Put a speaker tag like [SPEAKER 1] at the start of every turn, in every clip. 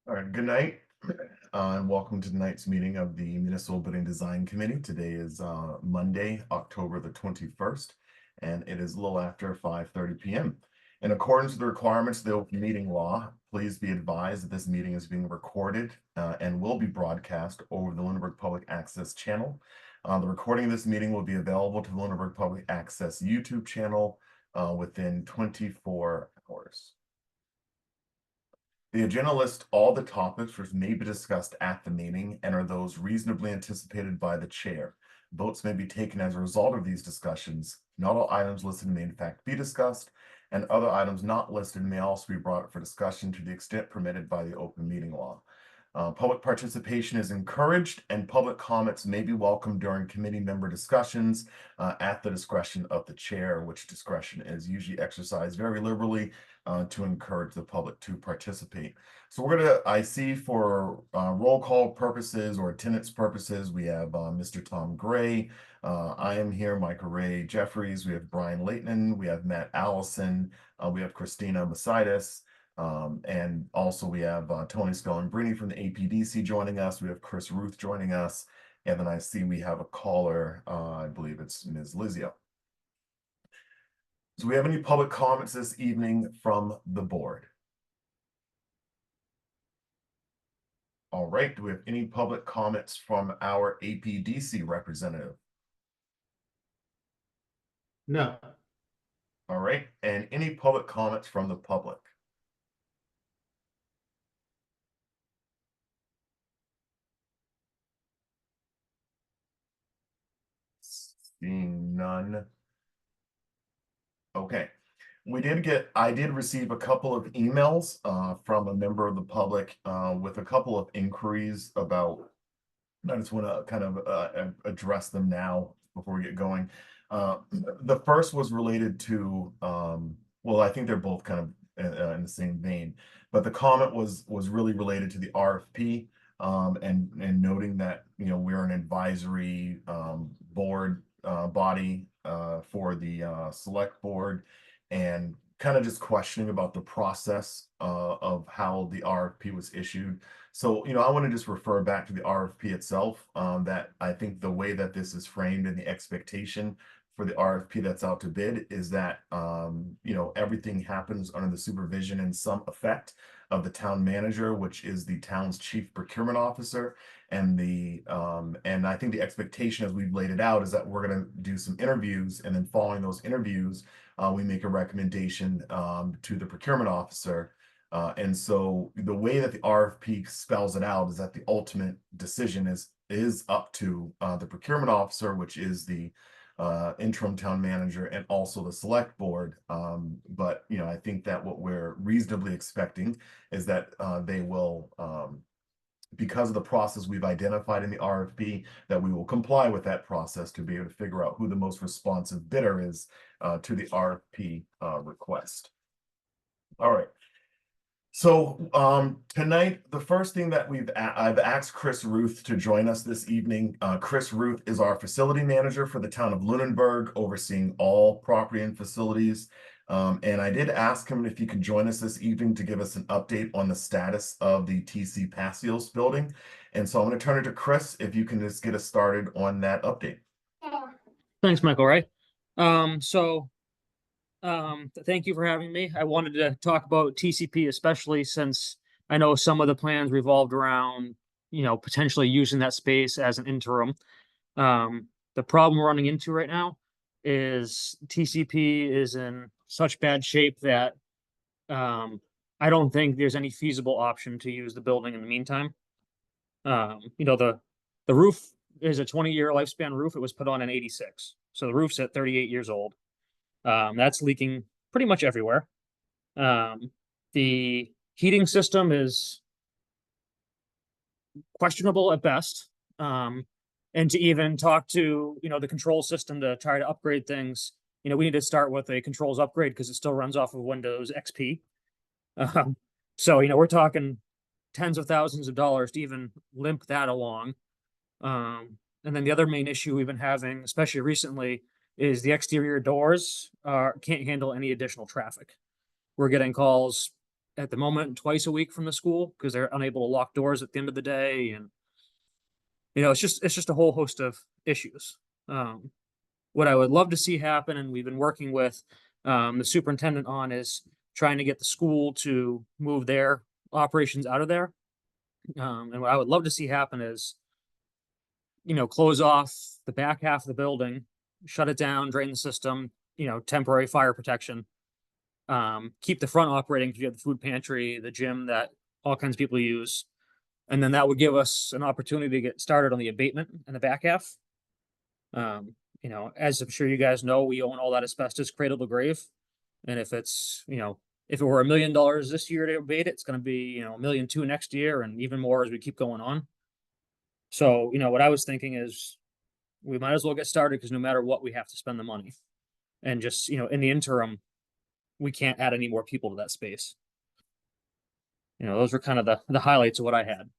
[SPEAKER 1] All right, good night, and welcome to tonight's meeting of the Municipal Building Design Committee. Today is Monday, October the 21st, and it is a little after 5:30 p.m. In accordance with the requirements of the open meeting law, please be advised that this meeting is being recorded and will be broadcast over the Lunenburg Public Access channel. The recording of this meeting will be available to the Lunenburg Public Access YouTube channel within 24 hours. The agenda lists all the topics which may be discussed at the meeting and are those reasonably anticipated by the chair. Votes may be taken as a result of these discussions. Not all items listed may in fact be discussed, and other items not listed may also be brought up for discussion to the extent permitted by the open meeting law. Public participation is encouraged, and public comments may be welcomed during committee member discussions at the discretion of the chair, which discretion is usually exercised very liberally to encourage the public to participate. So I see for roll call purposes or attendance purposes, we have Mr. Tom Gray. I am here, Michael Ray Jeffries. We have Brian Leighton. We have Matt Allison. We have Christina Masitis. And also we have Tony Scullenbrini from the APDC joining us. We have Chris Ruth joining us. And then I see we have a caller, I believe it's Ms. Lizio. Do we have any public comments this evening from the board? All right, do we have any public comments from our APDC representative?
[SPEAKER 2] No.
[SPEAKER 1] All right, and any public comments from the public? Seeing none. Okay. I did receive a couple of emails from a member of the public with a couple of inquiries about, I just want to kind of address them now before we get going. The first was related to, well, I think they're both kind of in the same vein, but the comment was really related to the RFP and noting that, we're an advisory board body for the select board, and kind of just questioning about the process of how the RFP was issued. So, I want to just refer back to the RFP itself, that I think the way that this is framed and the expectation for the RFP that's out to bid is that, everything happens under the supervision and some effect of the town manager, which is the town's chief procurement officer. And and I think the expectation as we've laid it out is that we're going to do some interviews, and then following those interviews, we make a recommendation to the procurement officer. And so the way that the RFP spells it out is that the ultimate decision is up to the procurement officer, which is the interim town manager, and also the select board. But I think that what we're reasonably expecting is that they will, because of the process we've identified in the RFP, that we will comply with that process to be able to figure out who the most responsive bidder is to the RFP request. All right. So tonight, the first thing that I've asked Chris Ruth to join us this evening. Chris Ruth is our facility manager for the town of Lunenburg, overseeing all property and facilities. And I did ask him if he could join us this evening to give us an update on the status of the TC Passios building. And so I'm going to turn it to Chris, if you can just get us started on that update.
[SPEAKER 3] Thanks, Michael Ray. Thank you for having me. I wanted to talk about TCP, especially since I know some of the plans revolved around, potentially using that space as an interim. The problem we're running into right now is TCP is in such bad shape that I don't think there's any feasible option to use the building in the meantime. The roof is a 20-year lifespan roof. It was put on in 86. So the roof's at 38 years old. That's leaking pretty much everywhere. The heating system is questionable at best. And to even talk to, the control system to try to upgrade things, we need to start with a controls upgrade because it still runs off of Windows XP. So, we're talking tens of thousands of dollars to even limp that along. And then the other main issue we've been having, especially recently, is the exterior doors can't handle any additional traffic. We're getting calls at the moment twice a week from the school because they're unable to lock doors at the end of the day. And, it's just a whole host of issues. Um, what I would love to see happen, and we've been working with the superintendent on, is trying to get the school to move their operations out of there. And what I would love to see happen is, close off the back half of the building, shut it down, drain the system, temporary fire protection. Keep the front operating because you have the food pantry, the gym that all kinds of people use. And then that would give us an opportunity to get started on the abatement in the back half. As I'm sure you guys know, we own all that asbestos cradle to grave. And if if it were $1 million this year to abate it, it's going to be, $1.2 million next year and even more as we keep going on. So, what I was thinking is we might as well get started because no matter what, we have to spend the money. And just, in the interim, we can't add any more people to that space. Those were kind of the highlights of what I had.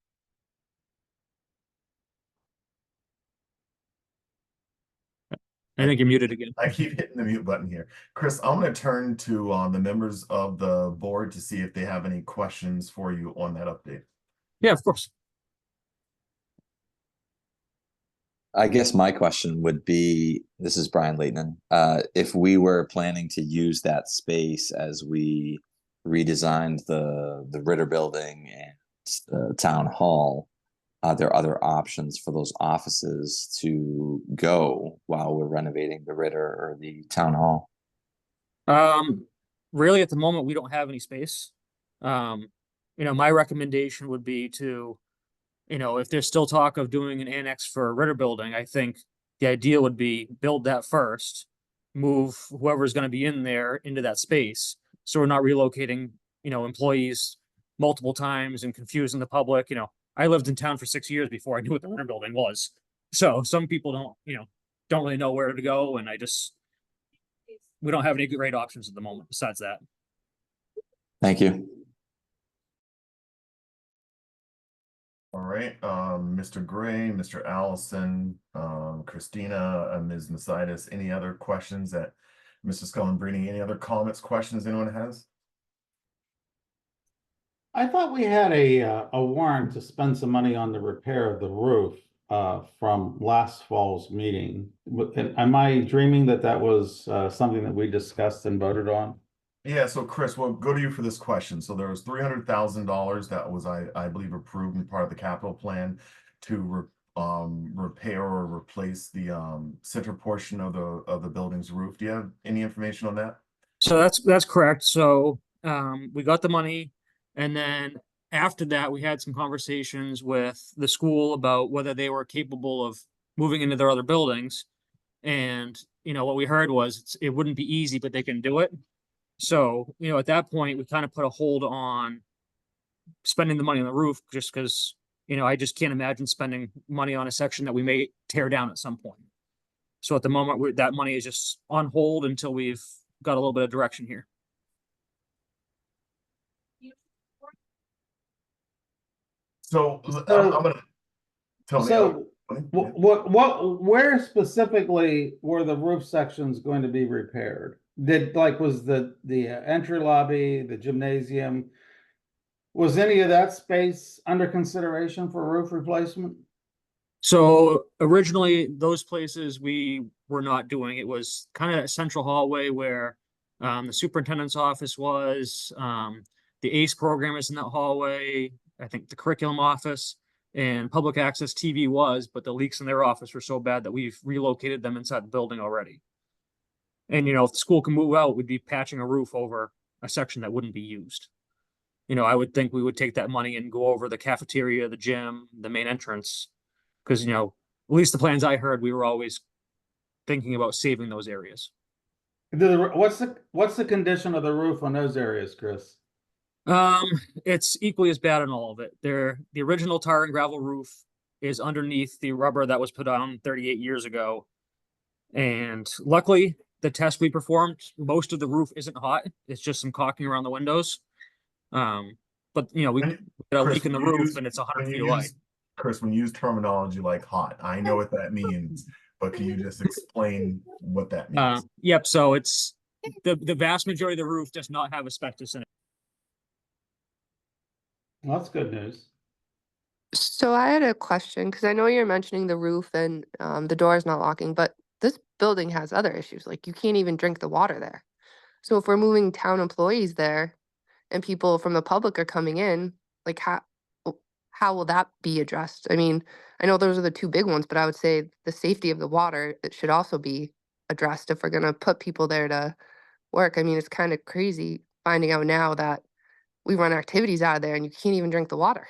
[SPEAKER 3] I think you're muted again.
[SPEAKER 1] I keep hitting the mute button here. Chris, I'm going to turn to the members of the board to see if they have any questions for you on that update.
[SPEAKER 3] Yeah, of course.
[SPEAKER 2] I guess my question would be, this is Brian Leighton. If we were planning to use that space as we redesigned the Ritter building and the town hall, are there other options for those offices to go while we're renovating the Ritter or the town hall?
[SPEAKER 3] Really at the moment, we don't have any space. My recommendation would be to, if there's still talk of doing an annex for a Ritter building, I think the idea would be build that first, move whoever's going to be in there into that space. So we're not relocating, employees multiple times and confusing the public. I lived in town for 6 years before I knew what the Ritter building was. So some people don't really know where to go. And we don't have any great options at the moment besides that.
[SPEAKER 2] Thank you.
[SPEAKER 1] All right, Mr. Gray, Mr. Allison, Christina, Ms. Masidas, any other questions that Mr. Scullin-Brini, any other comments, questions anyone has?
[SPEAKER 4] I thought we had a warrant to spend some money on the repair of the roof from last fall's meeting. Am I dreaming that was something that we discussed and voted on?
[SPEAKER 1] Yeah, so Chris, we'll go to you for this question. So there was $300,000 that was, I believe, approved in part of the capital plan to repair or replace the center portion of the building's roof. Do you have any information on that?
[SPEAKER 3] So that's correct. So we got the money, and then after that, we had some conversations with the school about whether they were capable of moving into their other buildings. And what we heard was it wouldn't be easy, but they can do it. So, at that point, we kind of put a hold on spending the money on the roof just because, I just can't imagine spending money on a section that we may tear down at some point. So at the moment, that money is just on hold until we've got a little bit of direction here.
[SPEAKER 1] So I'm gonna tell
[SPEAKER 4] So where specifically were the roof sections going to be repaired? Was the entry lobby, the gymnasium, was any of that space under consideration for roof replacement?
[SPEAKER 3] So originally, those places we were not doing. It was kind of a central hallway where the superintendent's office was. The ACE program is in that hallway. I think the curriculum office and public access TV was, but the leaks in their office were so bad that we've relocated them inside the building already. And, if the school can move out, we'd be patching a roof over a section that wouldn't be used. I would think we would take that money and go over the cafeteria, the gym, the main entrance. Because, at least the plans I heard, we were always thinking about saving those areas.
[SPEAKER 4] What's the condition of the roof on those areas, Chris?
[SPEAKER 3] It's equally as bad in all of it. The original tar and gravel roof is underneath the rubber that was put on 38 years ago. And luckily, the test we performed, most of the roof isn't hot. It's just some caulking around the windows. But we get a leak in the roof and it's 100 feet away.
[SPEAKER 1] Chris, when you use terminology like hot, I know what that means, but can you just explain what that means?
[SPEAKER 3] Yep. So it's the vast majority of the roof does not have asbestos in it.
[SPEAKER 4] Well, that's good news.
[SPEAKER 5] So I had a question because I know you're mentioning the roof and the door is not locking, but this building has other issues. Like you can't even drink the water there. So if we're moving town employees there and people from the public are coming in, like how will that be addressed? I mean, I know those are the two big ones, but I would say the safety of the water, it should also be addressed if we're gonna put people there to work. I mean, it's kind of crazy finding out now that we run activities out of there and you can't even drink the water.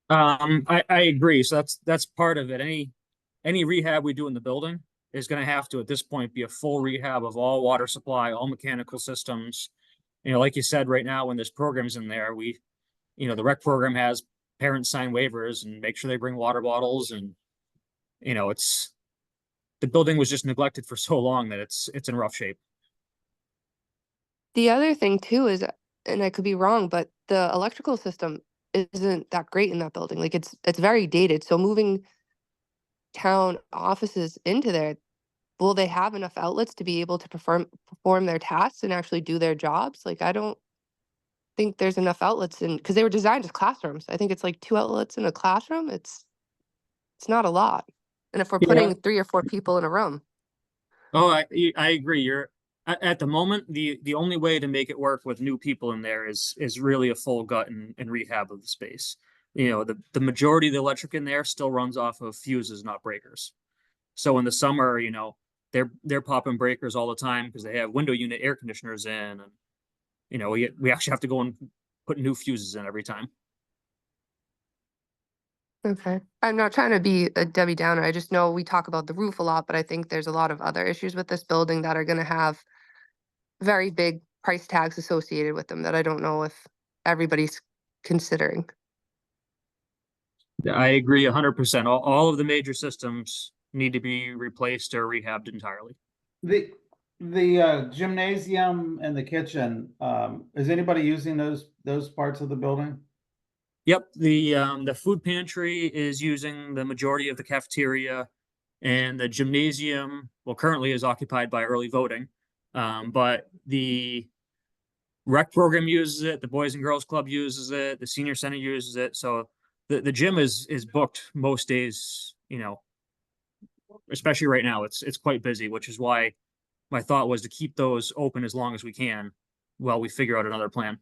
[SPEAKER 3] I agree. So that's part of it. Any rehab we do in the building is going to have to, at this point, be a full rehab of all water supply, all mechanical systems. Like you said, right now, when there's programs in there, the rec program has parents sign waivers and make sure they bring water bottles. And, it's the building was just neglected for so long that it's in rough shape.
[SPEAKER 5] The other thing too is, and I could be wrong, but the electrical system isn't that great in that building. Like it's very dated. So moving town offices into there, will they have enough outlets to be able to perform their tasks and actually do their jobs? Like I don't think there's enough outlets in because they were designed as classrooms. I think it's like 2 outlets in a classroom. It's not a lot. And if we're
[SPEAKER 3] Yeah.
[SPEAKER 5] putting 3 or 4 people in a room,
[SPEAKER 3] Oh, I agree. At the moment, the only way to make it work with new people in there is really a full gut and rehab of the space. The majority of the electric in there still runs off of fuses, not breakers. So in the summer, they're popping breakers all the time because they have window unit air conditioners in, and we actually have to go and put new fuses in every time.
[SPEAKER 5] okay. I'm not trying to be a Debbie Downer. I just know we talk about the roof a lot, but I think there's a lot of other issues with this building that are going to have very big price tags associated with them that I don't know if everybody's considering.
[SPEAKER 3] I agree 100%. All of the major systems need to be replaced or rehabbed entirely.
[SPEAKER 4] The gymnasium and the kitchen, is anybody using those parts of the building?
[SPEAKER 3] Yep, the food pantry is using the majority of the cafeteria, and the gymnasium, well, currently is occupied by early voting. But the rec program uses it, the Boys and Girls Club uses it, the senior center uses it. So the gym is booked most days, especially right now. It's quite busy, which is why my thought was to keep those open as long as we can while we figure out another plan.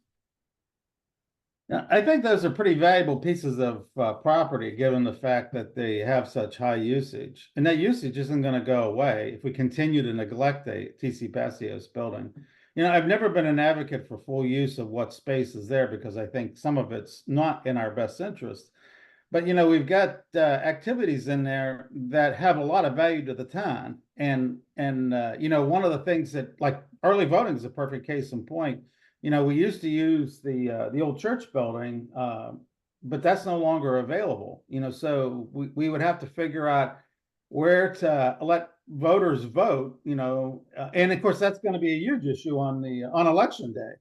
[SPEAKER 4] Yeah, I think those are pretty valuable pieces of property, given the fact that they have such high usage. And that usage isn't going to go away if we continue to neglect the TC Passios building. I've never been an advocate for full use of what space is there because I think some of it's not in our best interest. But we've got activities in there that have a lot of value to the town, and one of the things that, like, early voting is a perfect case in point. We used to use the old church building, but that's no longer available. So we would have to figure out where to let voters vote. And of course that's going to be a huge issue on election day.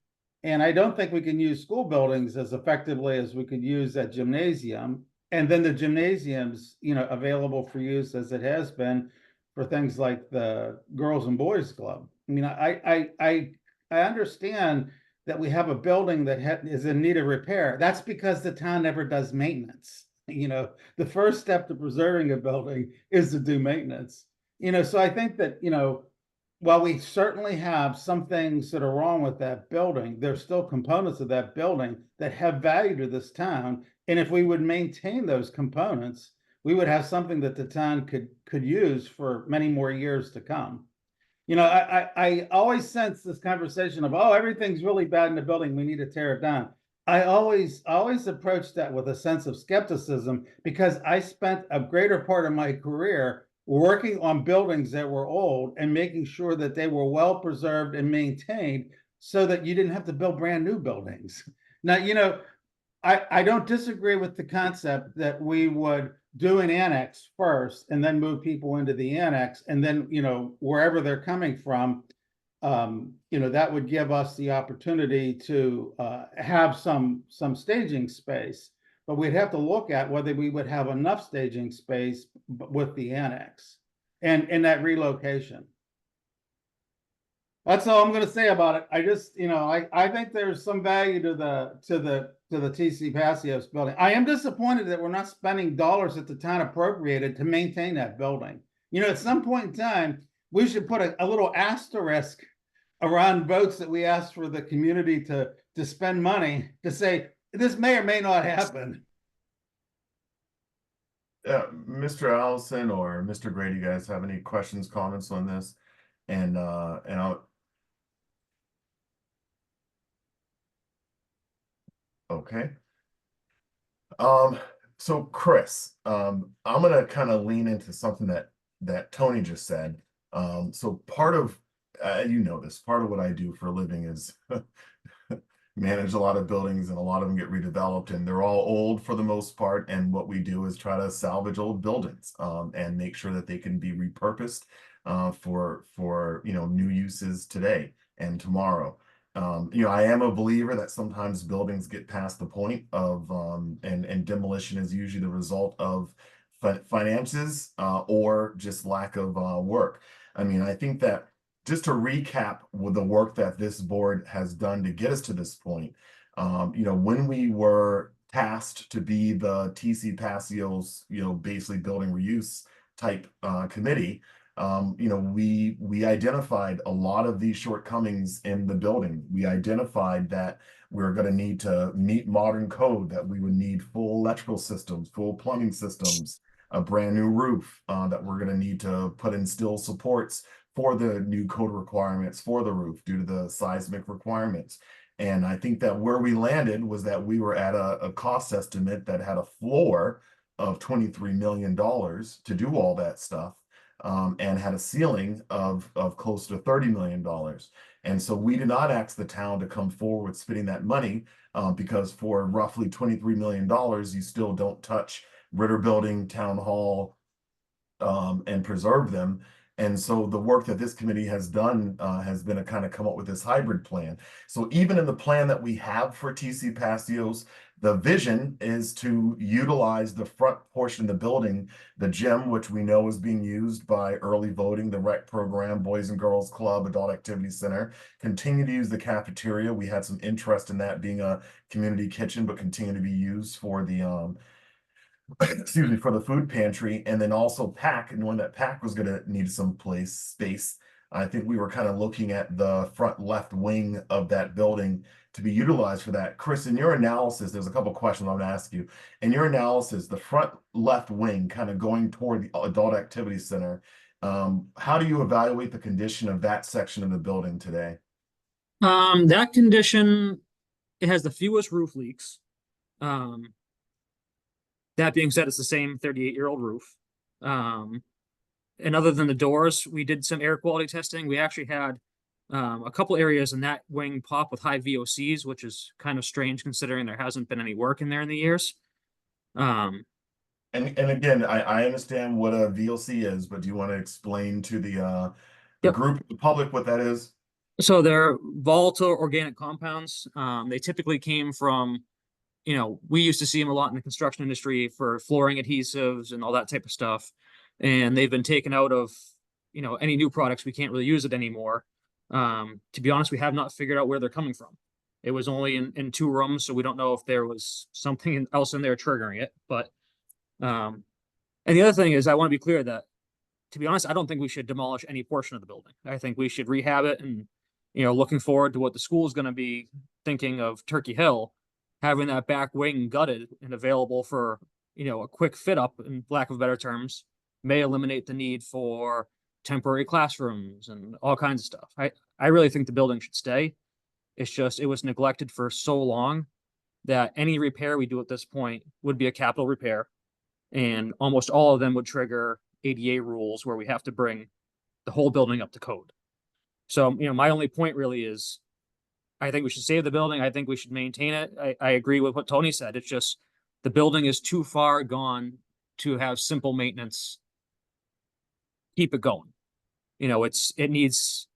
[SPEAKER 4] And I don't think we can use school buildings as effectively as we could use that gymnasium. And then the gymnasiums, available for use as it has been for things like the Girls and Boys Club. I mean, I understand that we have a building that is in need of repair. That's because the town never does maintenance. The first step to preserving a building is to do maintenance. So I think that, while we certainly have some things that are wrong with that building, there's still components of that building that have value to this town. And if we would maintain those components, we would have something that the town could use for many more years to come. I always sense this conversation of, oh, everything's really bad in the building, we need to tear it down. I always approach that with a sense of skepticism because I spent a greater part of my career working on buildings that were old and making sure that they were well preserved and maintained so that you didn't have to build brand new buildings. Now, I don't disagree with the concept that we would do an annex first and then move people into the annex, and then, wherever they're coming from, that would give us the opportunity to have some staging space. But we'd have to look at whether we would have enough staging space with the annex and that relocation. That's all I'm gonna say about it. I just, I think there's some value to the TC Passios building. I am disappointed that we're not spending dollars that the town appropriated to maintain that building. At some point in time, we should put a little asterisk around votes that we asked for the community to spend money to say, this may or may not happen.
[SPEAKER 1] Mr. Allison or Mr. Grady, you guys have any questions, comments on this? And I'll. Okay. So Chris, I'm gonna kind of lean into something that Tony just said. So part of, this, part of what I do for a living is manage a lot of buildings, and a lot of them get redeveloped, and they're all old for the most part. And what we do is try to salvage old buildings, and make sure that they can be repurposed, for new uses today and tomorrow. I am a believer that sometimes buildings get past the point of, and demolition is usually the result of finances, or just lack of work. I mean, I think that, just to recap with the work that this board has done to get us to this point, when we were tasked to be the TC Passios, basically building reuse type committee, we identified a lot of these shortcomings in the building. We identified that we're going to need to meet modern code, that we would need full electrical systems, full plumbing systems, a brand new roof, that we're going to need to put in steel supports for the new code requirements for the roof due to the seismic requirements. And I think that where we landed was that we were at a cost estimate that had a floor of $23 million to do all that stuff. And had a ceiling of close to $30 million. And so we did not ask the town to come forward with spending that money, because for roughly $23 million, you still don't touch Ritter Building, Town Hall, and preserve them. And so the work that this committee has done, has been to kind of come up with this hybrid plan. So even in the plan that we have for TC Passios, the vision is to utilize the front portion of the building, the gym, which we know is being used by early voting, the rec program, Boys and Girls Club, Adult Activity Center, continue to use the cafeteria. We had some interest in that being a community kitchen, but continue to be used for the, excuse me, for the food pantry, and then also PAC. And when that PAC was going to need some space, I think we were kind of looking at the front left wing of that building to be utilized for that. Chris, in your analysis, there's a couple questions I'm going to ask you. In your analysis, the front left wing kind of going toward the Adult Activity Center, how do you evaluate the condition of that section of the building today?
[SPEAKER 3] That condition, it has the fewest roof leaks. That being said, it's the same 38-year-old roof. And other than the doors, we did some air quality testing. We actually had a couple areas in that wing pop with high VOCs, which is kind of strange considering there hasn't been any work in there in the years.
[SPEAKER 1] And again, I understand what a VOC is, but do you want to explain to the
[SPEAKER 3] Yep.
[SPEAKER 1] group, the public, what that is?
[SPEAKER 3] So they're volatile organic compounds. They typically came from, we used to see them a lot in the construction industry for flooring adhesives and all that type of stuff. And they've been taken out of, any new products. We can't really use it anymore. To be honest, we have not figured out where they're coming from. It was only in 2 rooms, so we don't know if there was something else in there triggering it. But, and the other thing is, I want to be clear that, to be honest, I don't think we should demolish any portion of the building. I think we should rehab it, and, looking forward to what the school is going to be thinking of Turkey Hill, having that back wing gutted and available for, a quick fit up, in lack of better terms, may eliminate the need for temporary classrooms and all kinds of stuff. I really think the building should stay. It's just, it was neglected for so long that any repair we do at this point would be a capital repair. And almost all of them would trigger ADA rules where we have to bring the whole building up to code. So, my only point really is, I think we should save the building. I think we should maintain it. I agree with what Tony said. It's just, the building is too far gone to have simple maintenance keep it going. It needs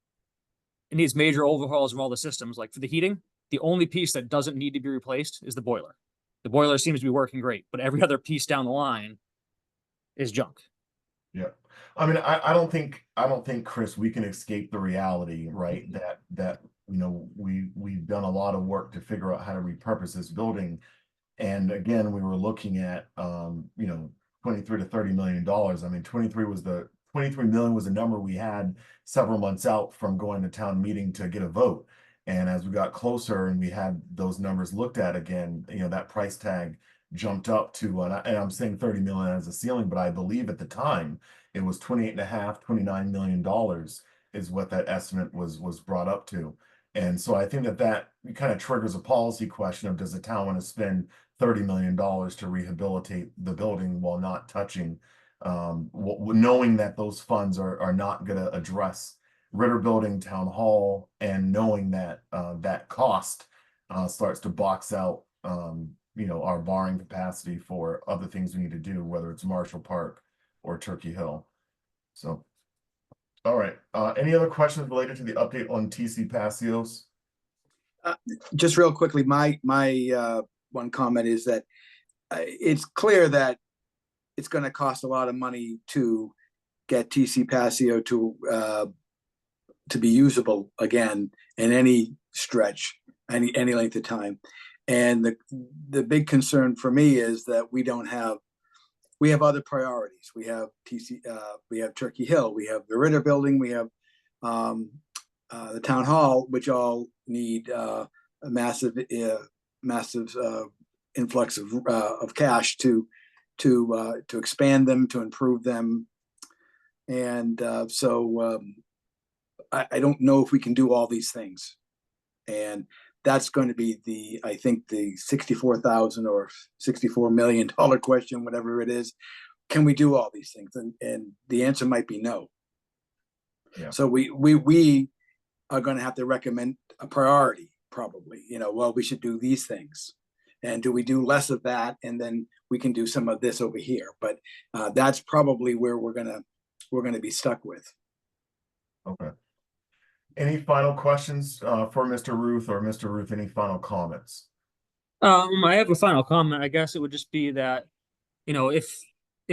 [SPEAKER 3] major overhauls of all the systems. Like for the heating, the only piece that doesn't need to be replaced is the boiler. The boiler seems to be working great, but every other piece down the line is junk.
[SPEAKER 1] Yeah. I mean, I don't think, Chris, we can escape the reality, right? That, you know, we've done a lot of work to figure out how to repurpose this building. And again, we were looking at, you know, 23 to $30 million. I mean, 23 million was a number we had several months out from going to town meeting to get a vote. And as we got closer and we had those numbers looked at again, you know, that price tag jumped up to, and I'm saying 30 million as a ceiling, but I believe at the time it was 28 and a half, $29 million is what that estimate was brought up to. And so I think that kind of triggers a policy question of, does the town want to spend $30 million to rehabilitate the building while not touching, knowing that those funds are not going to address Ritter Building, Town Hall, and knowing that that cost starts to box out, you know, our borrowing capacity for other things we need to do, whether it's Marshall Park or Turkey Hill. So, all right. Any other questions related to the update on TC Passios?
[SPEAKER 6] Just real quickly, my one comment is that it's clear that it's going to cost a lot of money to get TC Passio to be usable again in any stretch, any length of time. And the big concern for me is that we have other priorities. We have we have Turkey Hill, we have the Ritter Building, we have the Town Hall, which all need a massive influx of cash to expand them, to improve them. And so I don't know if we can do all these things. And that's going to be I think the $64,000 or $64 million question, whatever it is. Can we do all these things? And the answer might be no.
[SPEAKER 1] Yeah.
[SPEAKER 6] So we are going to have to recommend a priority, probably. You know, well, we should do these things. And do we do less of that, and then we can do some of this over here? But that's probably where we're gonna be stuck with.
[SPEAKER 1] Okay. Any final questions for Mr. Ruth, or Mr. Ruth, any final comments?
[SPEAKER 3] I have a final comment. I guess it would just be that, you know, if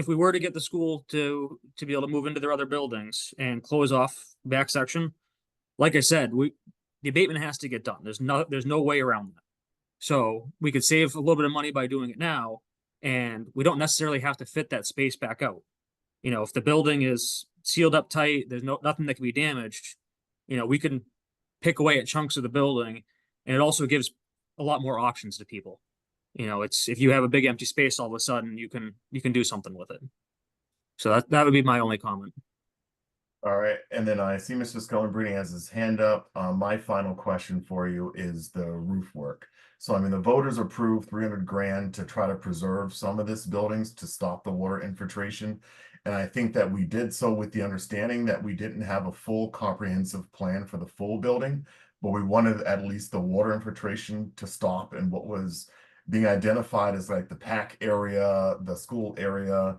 [SPEAKER 3] we were to get the school to be able to move into their other buildings and close off back section, like I said, the abatement has to get done. There's no way around that. So we could save a little bit of money by doing it now, and we don't necessarily have to fit that space back out. You know, if the building is sealed up tight, there's nothing that can be damaged. You know, we can pick away at chunks of the building, and it also gives a lot more options to people. You know, it's, if you have a big empty space, all of a sudden you can do something with it. So that would be my only comment.
[SPEAKER 1] All right, and then I see Mr. Scullenbrini has his hand up. My final question for you is the roof work. So, I mean, the voters approved 300 grand to try to preserve some of this buildings to stop the water infiltration. And I think that we did so with the understanding that we didn't have a full comprehensive plan for the full building, but we wanted at least the water infiltration to stop. And what was being identified as like the PAC area, the school area.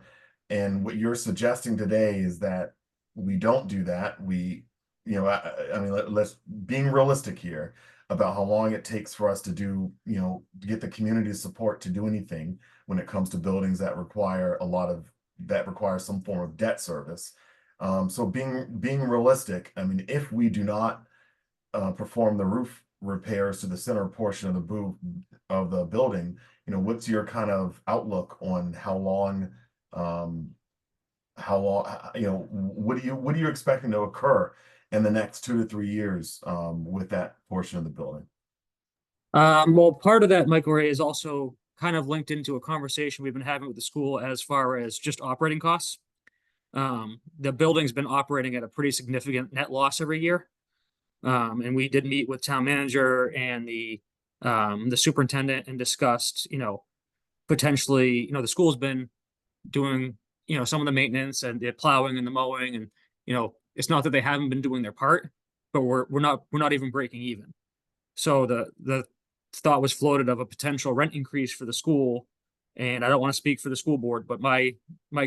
[SPEAKER 1] And what you're suggesting today is that we don't do that. We, you know, I mean, let's being realistic here about how long it takes for us to do, you know, to get the community support to do anything when it comes to buildings that require some form of debt service. So being realistic, I mean, if we do not perform the roof repairs to the center portion of the building, you know, what's your kind of outlook on how long, you know, what are you expecting to occur in the next 2 to 3 years with that portion of the building?
[SPEAKER 3] Well, part of that, Michael Ray, is also kind of linked into a conversation we've been having with the school as far as just operating costs. The building's been operating at a pretty significant net loss every year. And we did meet with town manager and the superintendent and discussed, you know, potentially, you know, the school's been doing, you know, some of the maintenance and the plowing and the mowing, and, you know, it's not that they haven't been doing their part, but we're not even breaking even. So the thought was floated of a potential rent increase for the school. And I don't want to speak for the school board, but my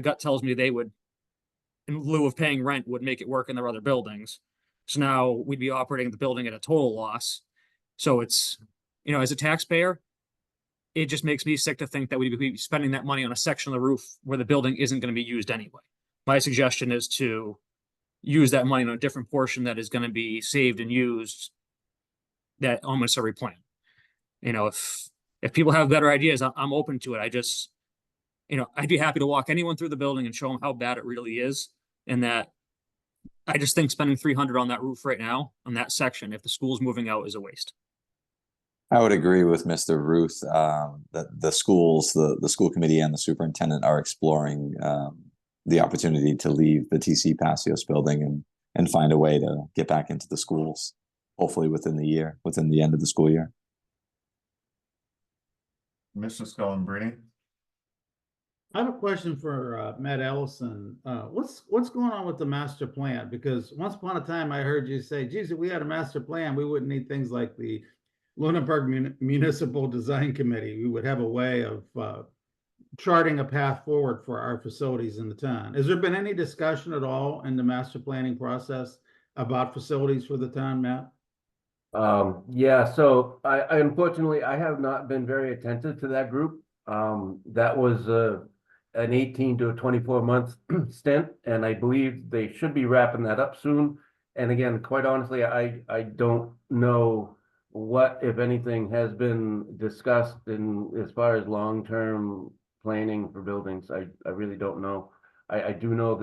[SPEAKER 3] gut tells me they would, in lieu of paying rent, would make it work in their other buildings. So now we'd be operating the building at a total loss. So it's, you know, as a taxpayer, it just makes me sick to think that we'd be spending that money on a section of the roof where the building isn't going to be used anyway. my suggestion is to use that money on a different portion that is going to be saved and used that almost every plan. You know, if people have better ideas, I'm open to it. I just, you know, I'd be happy to walk anyone through the building and show them how bad it really is. And that I just think spending 300 on that roof right now on that section, if the school's moving out, is a waste.
[SPEAKER 2] I would agree with Mr. Ruth, that the schools, the school committee and the superintendent are exploring, the opportunity to leave the TC Passios building and find a way to get back into the schools, hopefully within the end of the school year.
[SPEAKER 1] Mr. Scollin-Brini?
[SPEAKER 4] I have a question for Matt Ellison. What's going on with the master plan? Because once upon a time I heard you say, geez, if we had a master plan, we wouldn't need things like the Lunenburg Municipal Design Committee. We would have a way of charting a path forward for our facilities in the town. Has there been any discussion at all in the master planning process about facilities for the town, Matt?
[SPEAKER 7] Yeah, so I unfortunately, I have not been very attentive to that group. That was an 18 to a 24 month stint, and I believe they should be wrapping that up soon. And again, quite honestly, I don't know what, if anything, has been discussed in as far as long-term planning for buildings. I really don't know. I do know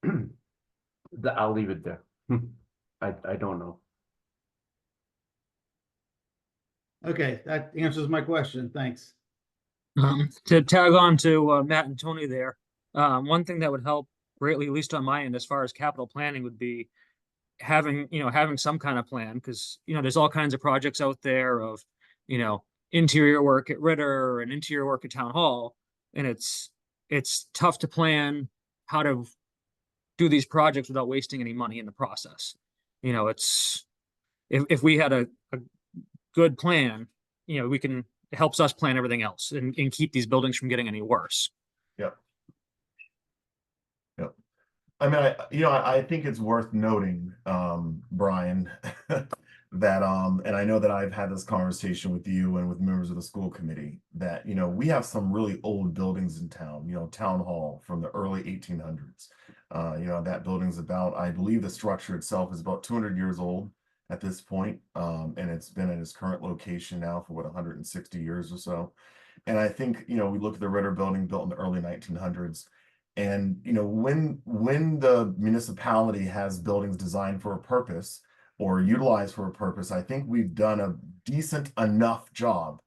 [SPEAKER 7] that I'll leave it there. I don't know.
[SPEAKER 4] Okay, that answers my question. Thanks.
[SPEAKER 3] To tag on to Matt and Tony there, one thing that would help greatly, at least on my end, as far as capital planning, would be having some kind of plan, because there's all kinds of projects out there of interior work at Ritter and interior work at Town Hall, and it's tough to plan how to do these projects without wasting any money in the process. It's if we had a good plan, it helps us plan everything else and keep these buildings from getting any worse.
[SPEAKER 1] Yep. Yep. I mean, I think it's worth noting, Brian, that, and I know that I've had this conversation with you and with members of the school committee, that, we have some really old buildings in town, Town Hall from the early 1800s. That building's about, I believe the structure itself is about 200 years old at this point, and it's been in its current location now for 160 years or so. And I think, we look at the Ritter building built in the early 1900s, and when the municipality has buildings designed for a purpose or utilized for a purpose, I think we've done a decent enough job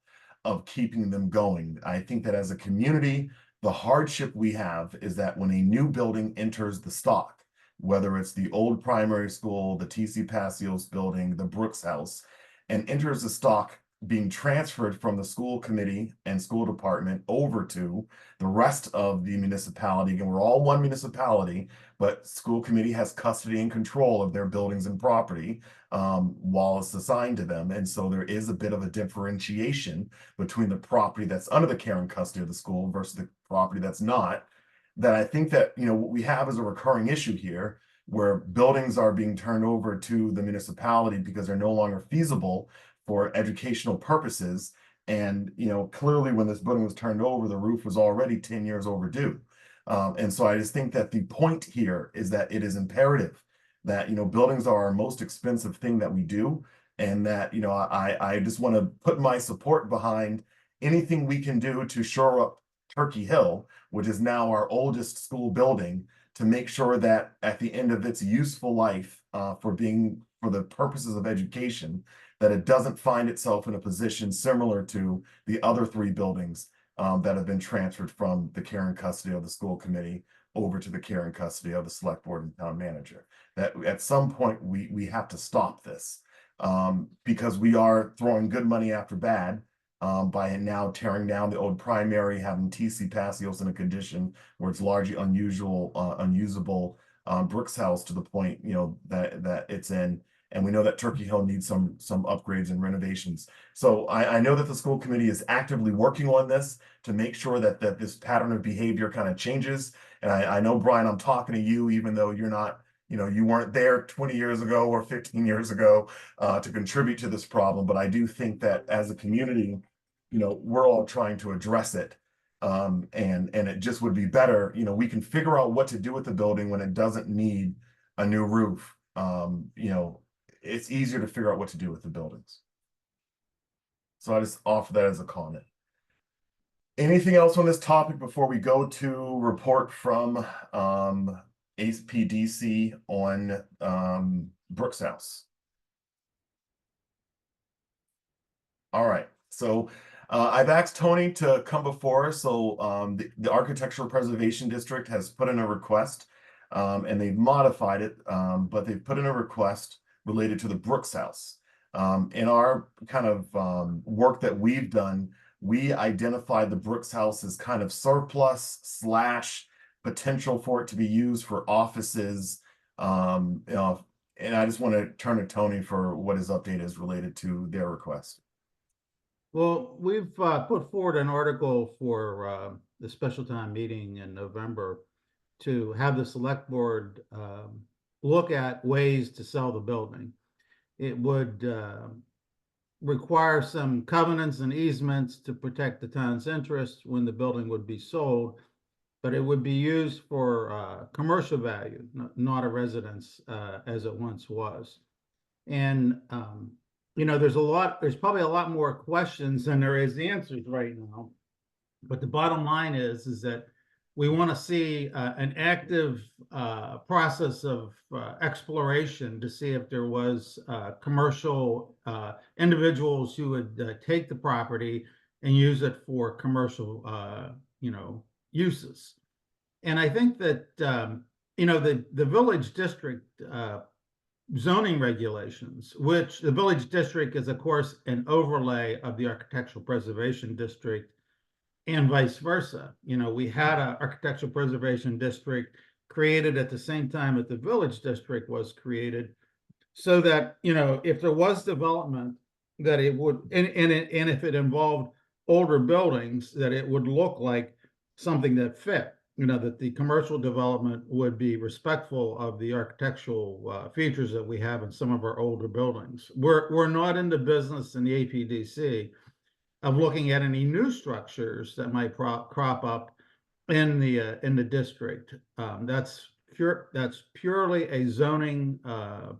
[SPEAKER 1] of keeping them going. I think that as a community, the hardship we have is that when a new building enters the stock, whether it's the old primary school, the TC Passios building, the Brooks House, and enters the stock being transferred from the school committee and school department over to the rest of the municipality. Again, we're all one municipality, but school committee has custody and control of their buildings and property while it's assigned to them. And so there is a bit of a differentiation between the property that's under the care and custody of the school versus the property that's not. That I think that, what we have is a recurring issue here, where buildings are being turned over to the municipality because they're no longer feasible for educational purposes. And, clearly when this building was turned over, the roof was already 10 years overdue. And so I just think that the point here is that it is imperative that, buildings are our most expensive thing that we do. And that, I just want to put my support behind anything we can do to shore up Turkey Hill, which is now our oldest school building, to make sure that at the end of its useful life, for the purposes of education, that it doesn't find itself in a position similar to the other three buildings that have been transferred from the care and custody of the school committee over to the care and custody of the select board and town manager. That at some point we have to stop this, because we are throwing good money after bad. By now tearing down the old primary, having TC Passios in a condition where it's largely unusable, Brooks House to the point, that it's in, and we know that Turkey Hill needs some upgrades and renovations. So I know that the school committee is actively working on this to make sure that this pattern of behavior kind of changes. And I know, Brian, I'm talking to you, even though you're not, you weren't there 20 years ago or 15 years ago to contribute to this problem. But I do think that as a community, we're all trying to address it. And it just would be better, you know, we can figure out what to do with the building when it doesn't need a new roof. You know, it's easier to figure out what to do with the buildings. So I just offer that as a comment. Anything else on this topic before we go to report from APDC on Brooks House? All right, so I've asked Tony to come before us. So the Architectural Preservation District has put in a request, and they've modified it, but they've put in a request related to the Brooks House. In our kind of work that we've done, we identified the Brooks House as kind of surplus / potential for it to be used for offices. You know, and I just want to turn to Tony for what his update is related to their request.
[SPEAKER 4] Well, we've put forward an article for the special town meeting in November to have the select board look at ways to sell the building. It would require some covenants and easements to protect the town's interest when the building would be sold, but it would be used for commercial value, not a residence as it once was. And you know, there's probably a lot more questions than there is answers right now. But the bottom line is that we want to see an active process of exploration to see if there was commercial individuals who would take the property and use it for commercial, you know, uses. And I think that, you know, the village district zoning regulations, which the village district is, of course, an overlay of the architectural preservation district and vice versa. You know, we had an architectural preservation district created at the same time that the village district was created, so that, you know, if there was development, that it would, and if it involved older buildings, that it would look like something that fit. You know, that the commercial development would be respectful of the architectural features that we have in some of our older buildings. We're not in the business in the APDC of looking at any new structures that might crop up in the district. That's purely a zoning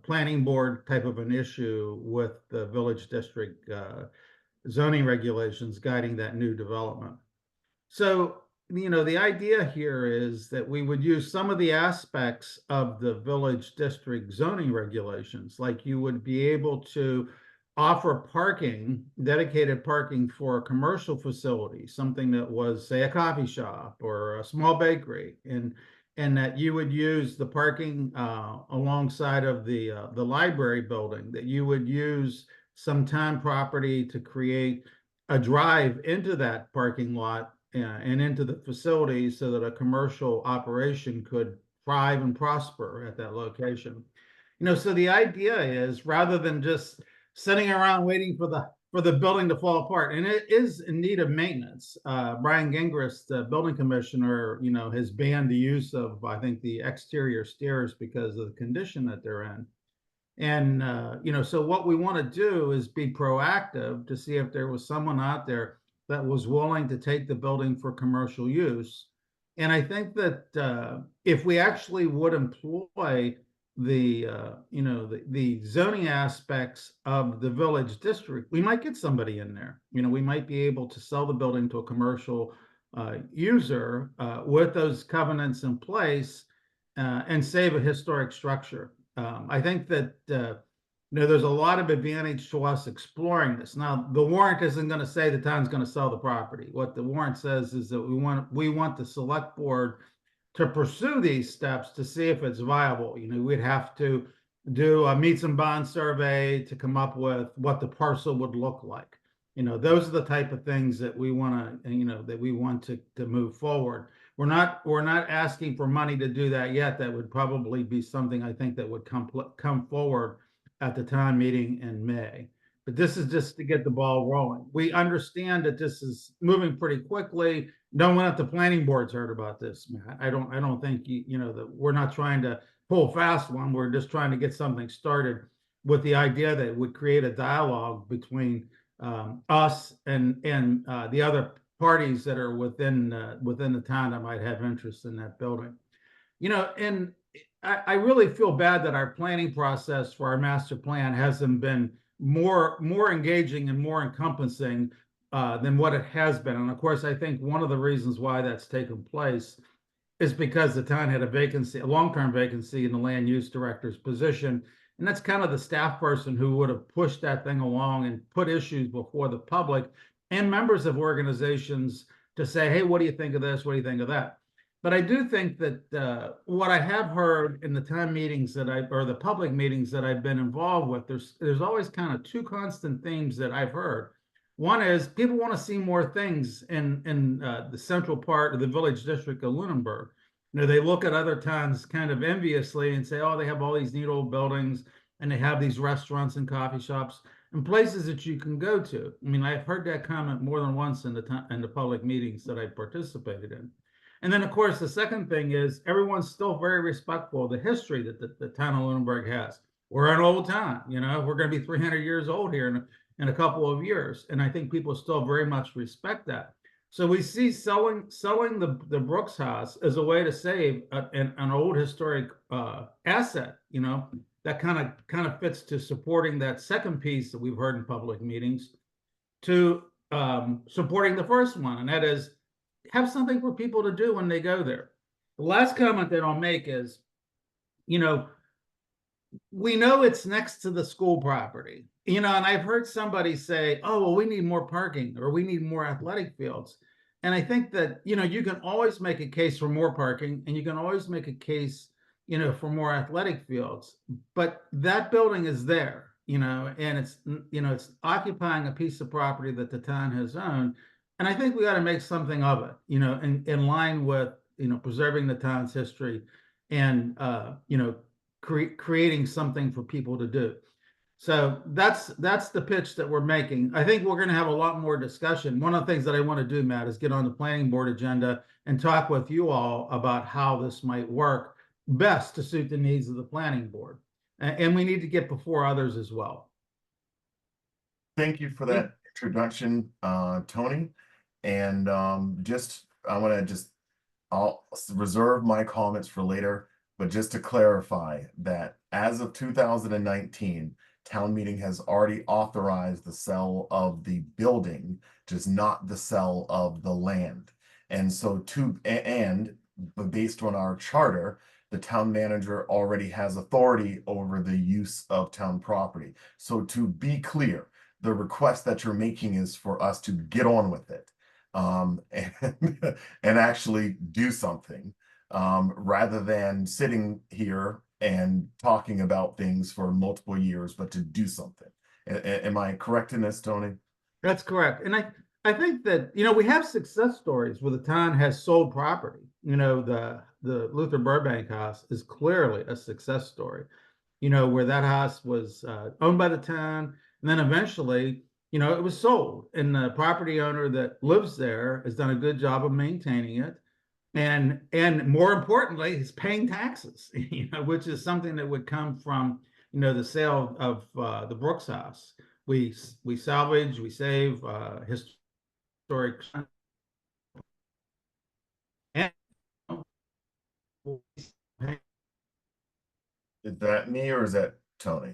[SPEAKER 4] planning board type of an issue with the village district zoning regulations guiding that new development. So, you know, the idea here is that we would use some of the aspects of the village district zoning regulations, like you would be able to offer parking, dedicated parking for a commercial facility, something that was, say, a coffee shop or a small bakery, and that you would use the parking alongside of the library building, that you would use some town property to create a drive into that parking lot and into the facility so that a commercial operation could thrive and prosper at that location. You know, so the idea is, rather than just sitting around waiting for the building to fall apart, and it is in need of maintenance. Brian Gingras, the building commissioner, you know, has banned the use of, I think, the exterior stairs because of the condition that they're in. And you know, so what we want to do is be proactive to see if there was someone out there that was willing to take the building for commercial use. And I think that if we actually would employ the you know, the zoning aspects of the village district, we might get somebody in there. You know, we might be able to sell the building to a commercial user with those covenants in place and save a historic structure. I think that you know, there's a lot of advantage to us exploring this. Now, the warrant isn't going to say the town's going to sell the property. What the warrant says is that we want the select board to pursue these steps to see if it's viable. You know, we'd have to do a meets and bonds survey to come up with what the parcel would look like. You know, those are the type of things that we want to, you know, that we want to move forward. We're not asking for money to do that yet. That would probably be something, I think, that would come forward at the town meeting in May. But this is just to get the ball rolling. We understand that this is moving pretty quickly. No one at the planning board's heard about this, Matt. I don't think you know that we're not trying to pull fast one. We're just trying to get something started with the idea that it would create a dialogue between us and the other parties that are within the town that might have interest in that building. And I really feel bad that our planning process for our master plan hasn't been more engaging and more encompassing than what it has been. And of course, I think one of the reasons why that's taken place is because the town had a long-term vacancy in the land use director's position. And that's kind of the staff person who would have pushed that thing along and put issues before the public and members of organizations to say, hey, what do you think of this? What do you think of that? But I do think that what I have heard in the town meetings or the public meetings that I've been involved with, there's always kind of two constant themes that I've heard. One is people want to see more things in the central part of the village district of Lunenburg. They look at other towns kind of enviously and say, oh, they have all these neat old buildings and they have these restaurants and coffee shops and places that you can go to. I mean, I've heard that comment more than once in the public meetings that I've participated in. And then, of course, the second thing is everyone's still very respectful of the history that the town of Lunenburg has. We're an old town, we're going to be 300 years old here in a couple of years. And I think people still very much respect that. So we see selling the Brooks House as a way to save an old historic asset, that kind of fits to supporting that second piece that we've heard in public meetings to supporting the first one. And that is have something for people to do when they go there. The last comment that I'll make is, we know it's next to the school property, and I've heard somebody say, oh, well, we need more parking or we need more athletic fields. And I think that, you can always make a case for more parking and you can always make a case, for more athletic fields, but that building is there, and it's occupying a piece of property that the town has owned. And I think we got to make something of it, in line with, preserving the town's history and, creating something for people to do. So that's the pitch that we're making. I think we're going to have a lot more discussion. One of the things that I want to do, Matt, is get on the planning board agenda and talk with you all about how this might work best to suit the needs of the planning board. And we need to get before others as well.
[SPEAKER 1] Thank you for that introduction, Tony. And I want to I'll reserve my comments for later, but just to clarify that as of 2019, town meeting has already authorized the sale of the building, just not the sale of the land. And so based on our charter, the town manager already has authority over the use of town property. So to be clear, the request that you're making is for us to get on with it. And actually do something rather than sitting here and talking about things for multiple years, but to do something. Am I correct in this, Tony?
[SPEAKER 4] That's correct. And I think that, we have success stories where the town has sold property. The Luther Burbank house is clearly a success story, where that house was owned by the town. And then eventually, it was sold, and the property owner that lives there has done a good job of maintaining it. And more importantly, is paying taxes, which is something that would come from, the sale of the Brooks House. We salvage, we save historic. And
[SPEAKER 1] Is that me or is that Tony?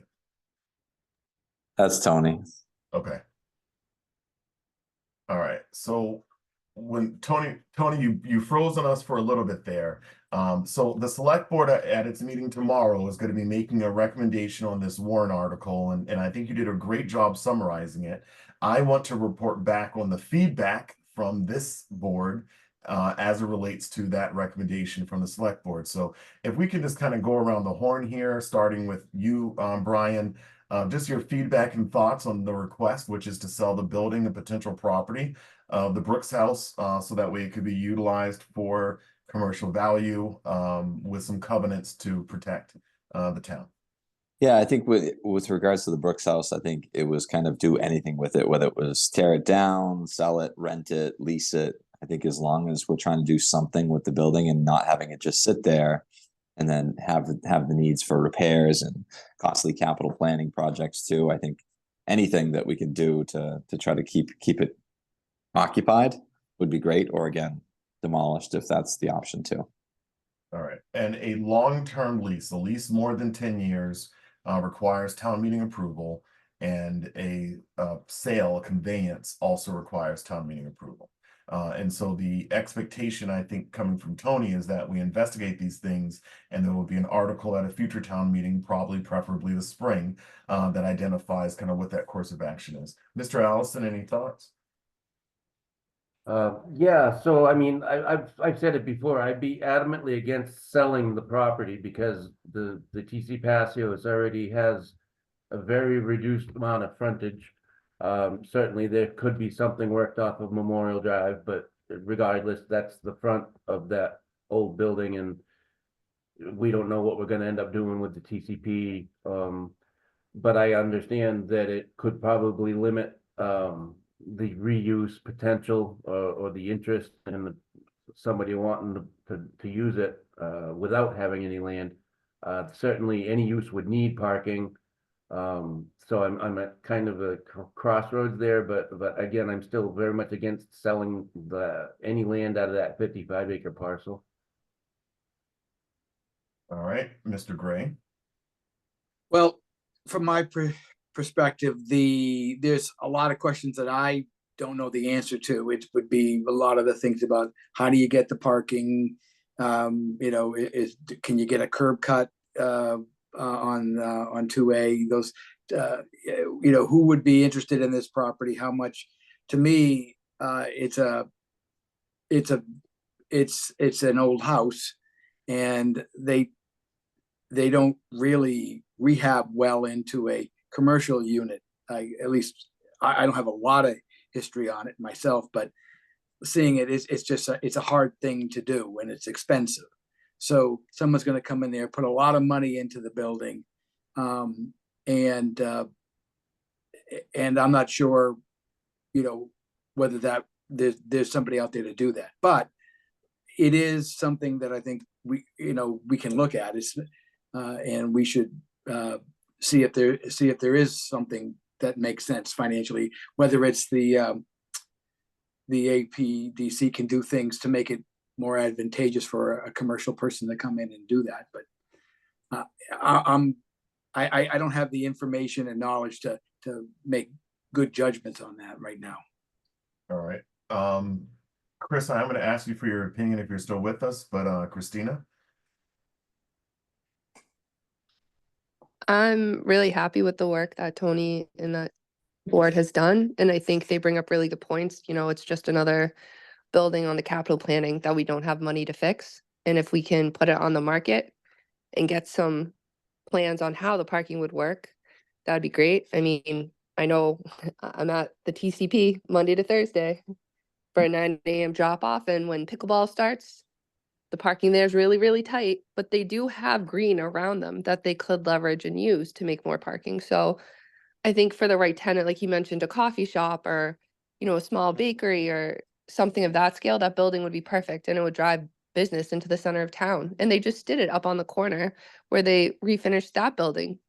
[SPEAKER 2] That's Tony.
[SPEAKER 1] Okay. All right. So when Tony, you froze on us for a little bit there. So the select board at its meeting tomorrow is going to be making a recommendation on this warrant article, and I think you did a great job summarizing it. I want to report back on the feedback from this board as it relates to that recommendation from the select board. So if we can just kind of go around the horn here, starting with you, Brian. Just your feedback and thoughts on the request, which is to sell the building and potential property of the Brooks House, so that way it could be utilized for commercial value with some covenants to protect the town.
[SPEAKER 2] Yeah, I think with regards to the Brooks House, I think it was kind of do anything with it, whether it was tear it down, sell it, rent it, lease it. I think as long as we're trying to do something with the building and not having it just sit there, and then have the needs for repairs and costly capital planning projects too. I think anything that we can do to try to keep it occupied would be great, or again, demolished if that's the option too.
[SPEAKER 1] All right, and a long-term lease, a lease more than 10 years, requires town meeting approval, and a sale, a conveyance also requires town meeting approval. And so the expectation, I think, coming from Tony is that we investigate these things, and there will be an article at a future town meeting, probably preferably the spring, that identifies kind of what that course of action is. Mr. Allison, any thoughts?
[SPEAKER 7] Yeah, so I mean, I've said it before, I'd be adamantly against selling the property because the TC Paseo already has a very reduced amount of frontage. Certainly there could be something worked off of Memorial Drive, but regardless, that's the front of that old building, and we don't know what we're gonna end up doing with the TCP. But I understand that it could probably limit the reuse potential or the interest in somebody wanting to use it without having any land. Certainly any use would need parking. So I'm at kind of a crossroads there, but again, I'm still very much against selling any land out of that 55-acre parcel.
[SPEAKER 1] All right, Mr. Gray.
[SPEAKER 6] Well, from my perspective, there's a lot of questions that I don't know the answer to. It would be a lot of the things about how do you get the parking? You know, can you get a curb cut on 2A? Those, you know, who would be interested in this property? How much? To me, it's an old house, and they don't really rehab well into a commercial unit. At least I don't have a lot of history on it myself, but seeing it is, it's a hard thing to do, and it's expensive. So someone's going to come in there, put a lot of money into the building, and I'm not sure, you know, whether there's somebody out there to do that. But it is something that I think we can look at. And we should see if there is something that makes sense financially, whether it's the APDC can do things to make it more advantageous for a commercial person to come in and do that. But I don't have the information and knowledge to make good judgments on that right now.
[SPEAKER 1] All right. Chris, I'm going to ask you for your opinion if you're still with us, but Christina?
[SPEAKER 5] I'm really happy with the work that Tony and that board has done. And I think they bring up really good points. You know, it's just another building on the capital planning that we don't have money to fix. And if we can put it on the market and get some plans on how the parking would work, that'd be great. I mean, I know I'm at the TCP Monday to Thursday for a 9 a.m. drop off. And when pickleball starts, the parking there is really, really tight, but they do have green around them that they could leverage and use to make more parking. So I think for the right tenant, like you mentioned, a coffee shop or, you know, a small bakery or something of that scale, that building would be perfect, and it would drive business into the center of town. And they just did it up on the corner where they refinished that building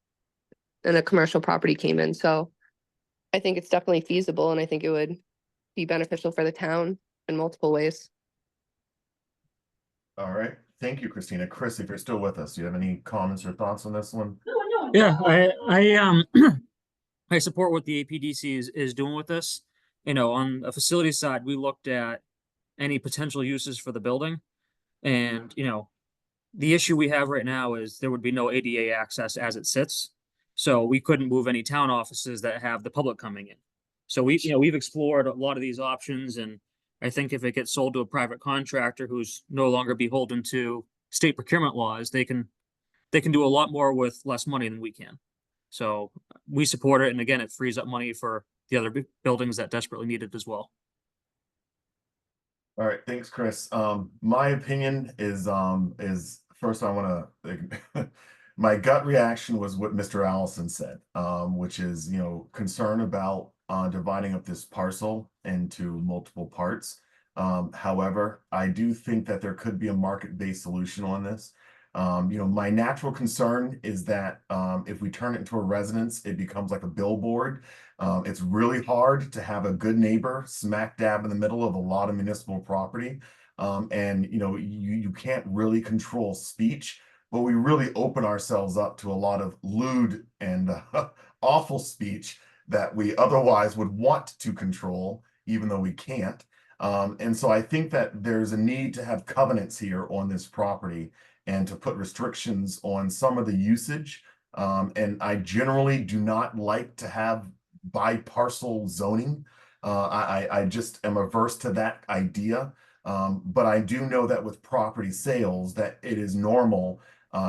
[SPEAKER 5] and a commercial property came in. So I think it's definitely feasible, and I think it would be beneficial for the town in multiple ways.
[SPEAKER 1] All right. Thank you, Christina. Chris, if you're still with us, do you have any comments or thoughts on this one?
[SPEAKER 3] Yeah, I support what the APDC is doing with this. You know, on a facility side, we looked at any potential uses for the building. And, you know, the issue we have right now is there would be no ADA access as it sits. So we couldn't move any town offices that have the public coming in. So we've explored a lot of these options, and I think if it gets sold to a private contractor who's no longer beholden to state procurement laws, they can do a lot more with less money than we can. So we support it, and again, it frees up money for the other buildings that desperately need it as well.
[SPEAKER 1] All right, thanks, Chris. My opinion is first I want to my gut reaction was what Mr. Allison said, which is, you know, concern about dividing up this parcel into multiple parts. However, I do think that there could be a market-based solution on this. You know, my natural concern is that if we turn it into a residence, it becomes like a billboard, It's really hard to have a good neighbor smack dab in the middle of a lot of municipal property. And you know, you can't really control speech, but we really open ourselves up to a lot of lewd and awful speech that we otherwise would want to control, even though we can't. And so I think that there's a need to have covenants here on this property and to put restrictions on some of the usage. And I generally do not like to have by parcel zoning. I just am averse to that idea. But I do know that with property sales, that it is normal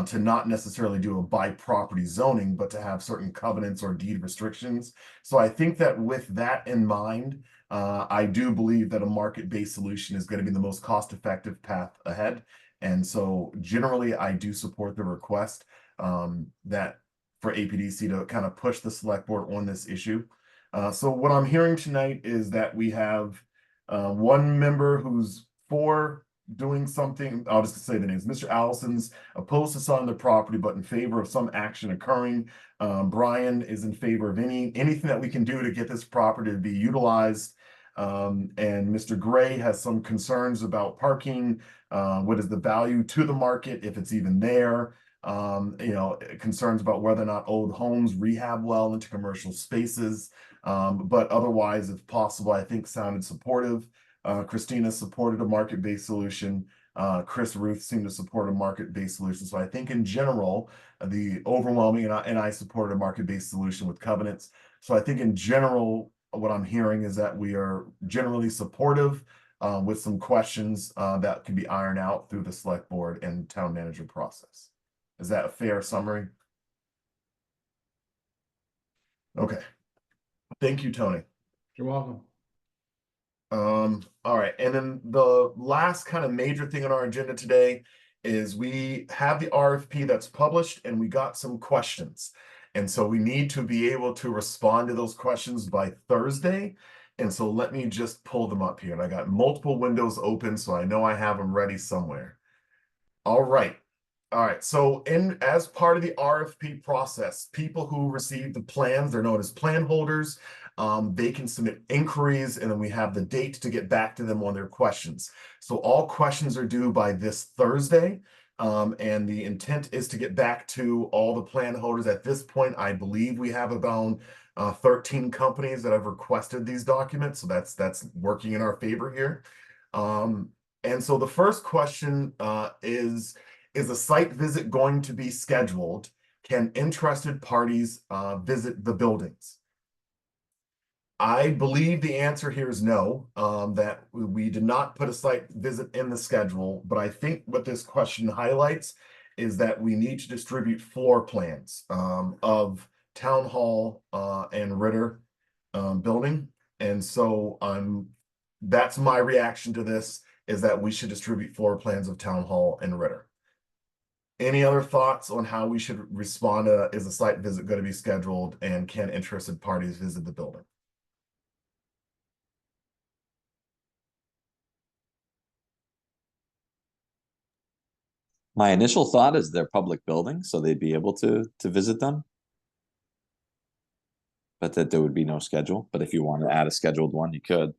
[SPEAKER 1] to not necessarily do a by property zoning, but to have certain covenants or deed restrictions. So I think that with that in mind, I do believe that a market-based solution is going to be the most cost-effective path ahead. And so generally, I do support the request that for APDC to kind of push the select board on this issue. So what I'm hearing tonight is that we have one member who's for doing something. I'll just say the names. Mr. Allison's opposed to selling the property, but in favor of some action occurring. Brian is in favor of anything that we can do to get this property to be utilized. And Mr. Gray has some concerns about parking. What is the value to the market if it's even there? You know, concerns about whether or not old homes rehab well into commercial spaces. But otherwise, if possible, I think sounded supportive. Christina supported a market-based solution. Chris Ruth seemed to support a market-based solution. So I think in general, the overwhelming, and I supported a market-based solution with covenants. So I think in general, what I'm hearing is that we are generally supportive with some questions that can be ironed out through the select board and town manager process. Is that a fair summary? Okay. Thank you, Tony.
[SPEAKER 4] You're welcome.
[SPEAKER 1] All right. And then the last kind of major thing on our agenda today is we have the RFP that's published and we got some questions. And so we need to be able to respond to those questions by Thursday. And so let me just pull them up here. And I got multiple windows open, so I know I have them ready somewhere. All right. All right. So as part of the RFP process, people who receive the plans, they're known as plan holders. They can submit inquiries, and then we have the date to get back to them on their questions. So all questions are due by this Thursday. And the intent is to get back to all the plan holders. At this point, I believe we have about 13 companies that have requested these documents. So that's working in our favor here. And so the first question is a site visit going to be scheduled? Can interested parties visit the buildings? I believe the answer here is no, that we did not put a site visit in the schedule, but I think what this question highlights is that we need to distribute floor plans of Town Hall and Ritter building. And so that's my reaction to this, is that we should distribute floor plans of Town Hall and Ritter. Any other thoughts on how we should respond to, is a site visit going to be scheduled, and can interested parties visit the building?
[SPEAKER 2] My initial thought is they're public buildings, so they'd be able to visit them. But that there would be no schedule. But if you want to add a scheduled one, you could.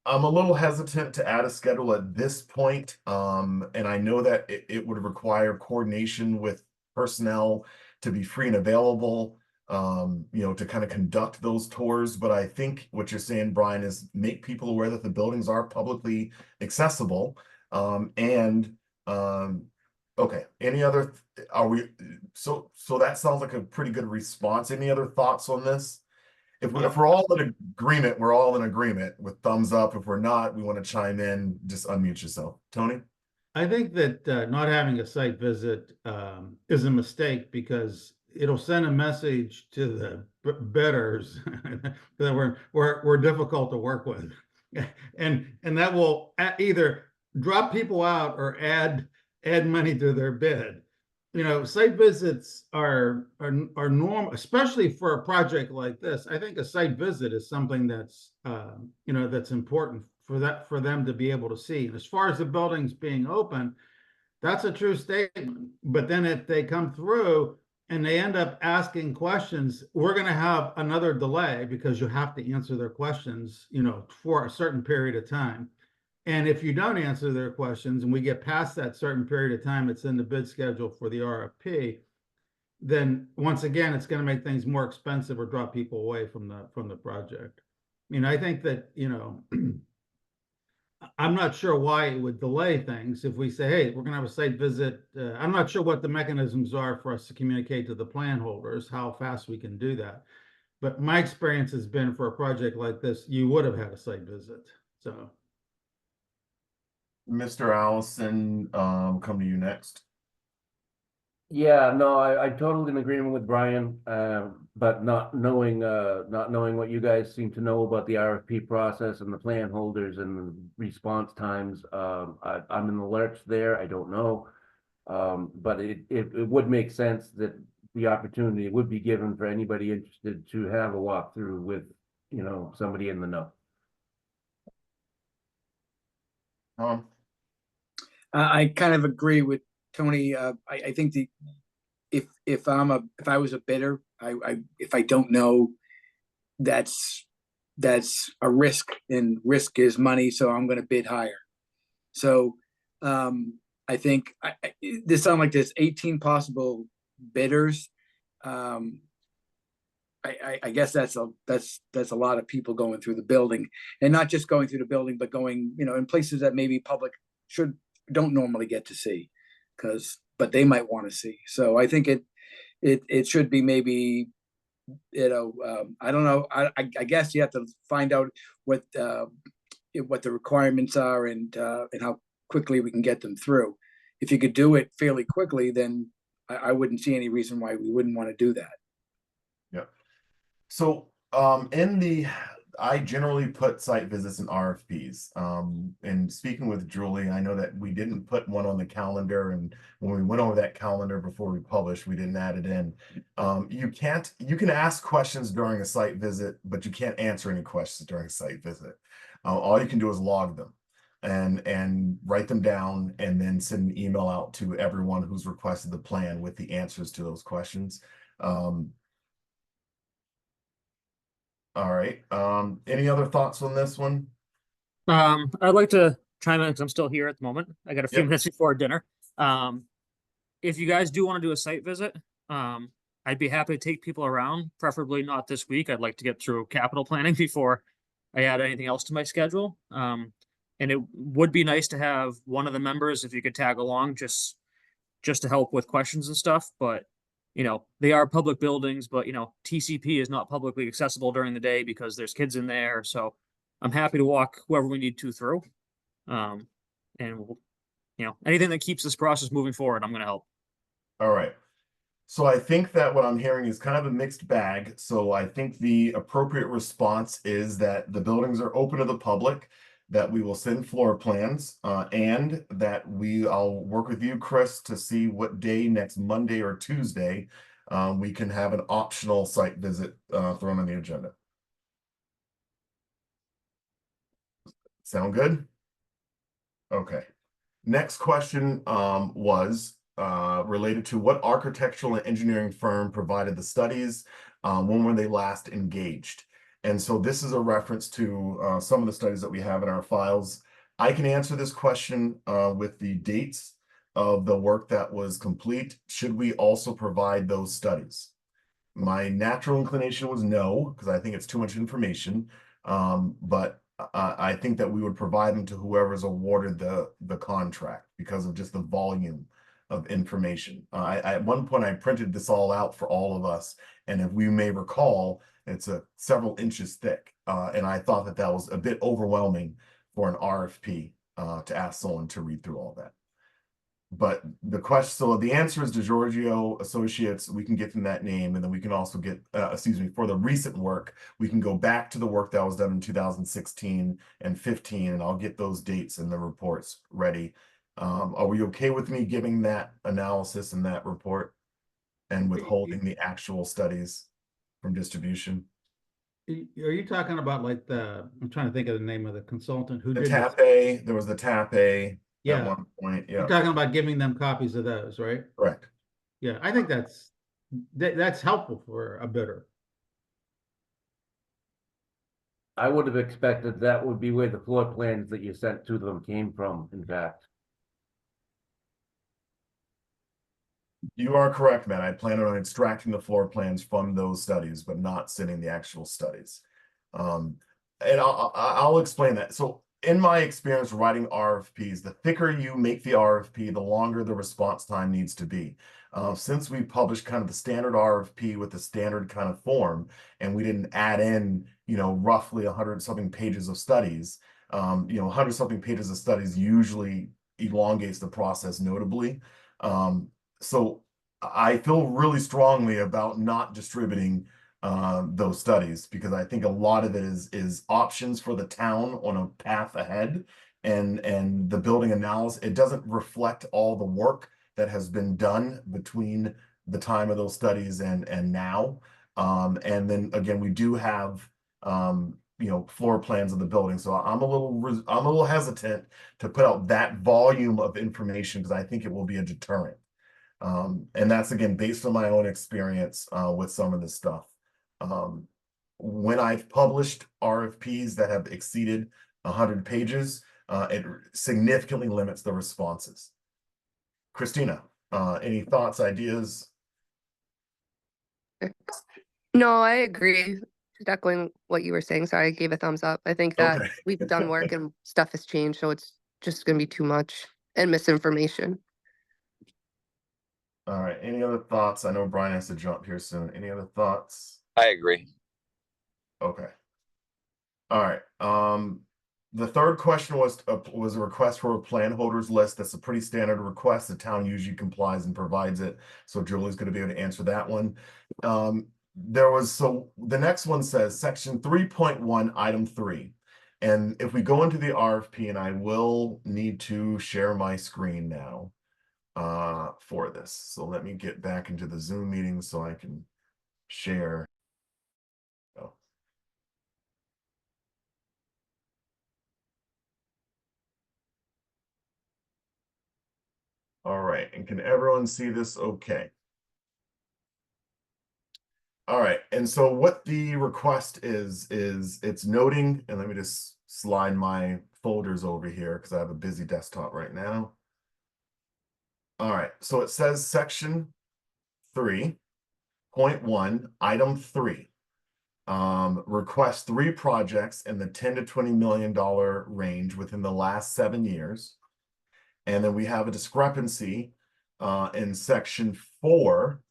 [SPEAKER 1] I'm a little hesitant to add a schedule at this point. And I know that it would require coordination with personnel to be free and available, you know, to kind of conduct those tours. But I think what you're saying, Brian, is make people aware that the buildings are publicly accessible. Okay, any other, so that sounds like a pretty good response. Any other thoughts on this? If we're all in agreement, we're all in agreement with thumbs up. If we're not, we want to chime in, just unmute yourself. Tony?
[SPEAKER 4] I think that not having a site visit is a mistake, because it'll send a message to the bidders that we're difficult to work with, and that will either drop people out or add money to their bid. You know, site visits are normal, especially for a project like this. I think a site visit is something that's you know, that's important for them to be able to see. And as far as the buildings being open, that's a true statement. But then if they come through and they end up asking questions, we're gonna have another delay because you have to answer their questions, you know, for a certain period of time. And if you don't answer their questions and we get past that certain period of time, it's in the bid schedule for the RFP, then once again, it's gonna make things more expensive or draw people away from the project. I mean, I think that, you know, I'm not sure why it would delay things if we say, hey, we're gonna have a site visit. I'm not sure what the mechanisms are for us to communicate to the plan holders, how fast we can do that. But my experience has been for a project like this, you would have had a site visit, so.
[SPEAKER 1] Mr. Allison, come to you next.
[SPEAKER 7] Yeah, no, I totally in agreement with Brian, but not knowing what you guys seem to know about the RFP process and the plan holders and the response times, I'm in the lurch there, I don't know. But it would make sense that the opportunity would be given for anybody interested to have a walkthrough with, you know, somebody in the know.
[SPEAKER 6] I kind of agree with Tony. I think if I was a bidder, if I don't know, that's a risk, and risk is money, so I'm going to bid higher. So I think this sounds like there's 18 possible bidders. I guess that's a lot of people going through the building, and not just going through the building, but going, you know, in places that maybe public don't normally get to see, but they might want to see. So I think it should be maybe, you know, I don't know. I guess you have to find out what the requirements are, and how quickly we can get them through. If you could do it fairly quickly, then I wouldn't see any reason why we wouldn't want to do that.
[SPEAKER 1] Yeah. So I generally put site visits in RFPs. And speaking with Julie, I know that we didn't put one on the calendar, and when we went over that calendar before we published, we didn't add it in. You can ask questions during a site visit, but you can't answer any questions during a site visit. All you can do is log them and write them down, and then send an email out to everyone who's requested the plan with the answers to those questions. All right. Any other thoughts on this one?
[SPEAKER 3] I'd like to chime in because I'm still here at the moment. I got a few
[SPEAKER 1] Yep.
[SPEAKER 3] minutes before dinner. If you guys do want to do a site visit, I'd be happy to take people around, preferably not this week. I'd like to get through capital planning before I add anything else to my schedule. And it would be nice to have one of the members, if you could tag along, just to help with questions and stuff. But you know, they are public buildings, but you know, TCP is not publicly accessible during the day because there's kids in there. So I'm happy to walk whoever we need to through. And we'll, you know, anything that keeps this process moving forward, I'm going to help.
[SPEAKER 1] All right. So I think that what I'm hearing is kind of a mixed bag. So I think the appropriate response is that the buildings are open to the public, that we will send floor plans, and that I'll work with you, Chris, to see what day next Monday or Tuesday we can have an optional site visit thrown on the agenda. Sound good? Okay. Next question was related to what architectural and engineering firm provided the studies, when were they last engaged? And so this is a reference to some of the studies that we have in our files. I can answer this question with the dates of the work that was complete. Should we also provide those studies? My natural inclination was no, because I think it's too much information. But I think that we would provide them to whoever's awarded the contract because of just the volume of information. At one point I printed this all out for all of us, and if we may recall, it's several inches thick, and I thought that was a bit overwhelming for an RFP to ask someone to read through all that. But so the answer is DeGiorgio Associates. We can get them that name, and then we can also get, for the recent work, we can go back to the work that was done in 2016 and 15, and I'll get those dates and the reports ready. Are we okay with me giving that analysis and that report and withholding the actual studies from distribution?
[SPEAKER 4] Are you talking about like I'm trying to think of the name of the consultant who
[SPEAKER 1] The
[SPEAKER 4] did
[SPEAKER 1] TAP
[SPEAKER 4] this?
[SPEAKER 1] A, there was the TAP A
[SPEAKER 4] Yeah.
[SPEAKER 1] at one point. Yeah,
[SPEAKER 4] You're talking about giving them copies of those, right?
[SPEAKER 1] correct.
[SPEAKER 4] Yeah, I think that's that's helpful for a bidder.
[SPEAKER 7] I would have expected that would be where the floor plans that you sent to them came from, in fact.
[SPEAKER 1] You are correct, Matt. I plan on extracting the floor plans from those studies, but not sending the actual studies. And I'll explain that. So in my experience writing RFPs, the thicker you make the RFP, the longer the response time needs to be. Since we published kind of the standard RFP with the standard kind of form, and we didn't add in, roughly 100 something pages of studies, 100 something pages of studies usually elongates the process notably. So I feel really strongly about not distributing those studies, because I think a lot of it is options for the town on a path ahead, and the building analysis, it doesn't reflect all the work that has been done between the time of those studies and now. And then again, we do have floor plans of the building, so I'm a little hesitant to put out that volume of information, because I think it will be a deterrent. And that's again based on my own experience with some of this stuff. When I've published RFPs that have exceeded 100 pages, it significantly limits the responses. Christina, any thoughts, ideas?
[SPEAKER 5] No, I agree. Just echoing what you were saying. Sorry, I gave a thumbs up. I think that
[SPEAKER 1] Okay.
[SPEAKER 5] we've done work and stuff has changed, so it's just gonna be too much and misinformation.
[SPEAKER 1] All right, any other thoughts? I know Brian has to jump here soon. Any other thoughts?
[SPEAKER 2] I agree.
[SPEAKER 1] Okay. All right. The third question was a request for a plan holders list. That's a pretty standard request. The town usually complies and provides it. So Julie's going to be able to answer that one. So the next one says section 3.1, item 3. And if we go into the RFP, and I will need to share my screen now for this. So let me get back into the Zoom meeting so I can share. Oh. All right, and can everyone see this okay? All right, and so what the request is it's noting, and let me just slide my folders over here because I have a busy desktop right now. All right, so it says section 3.1, item 3. Request 3 projects in the 10 to $20 million range within the last 7 years. And then we have a discrepancy in section 4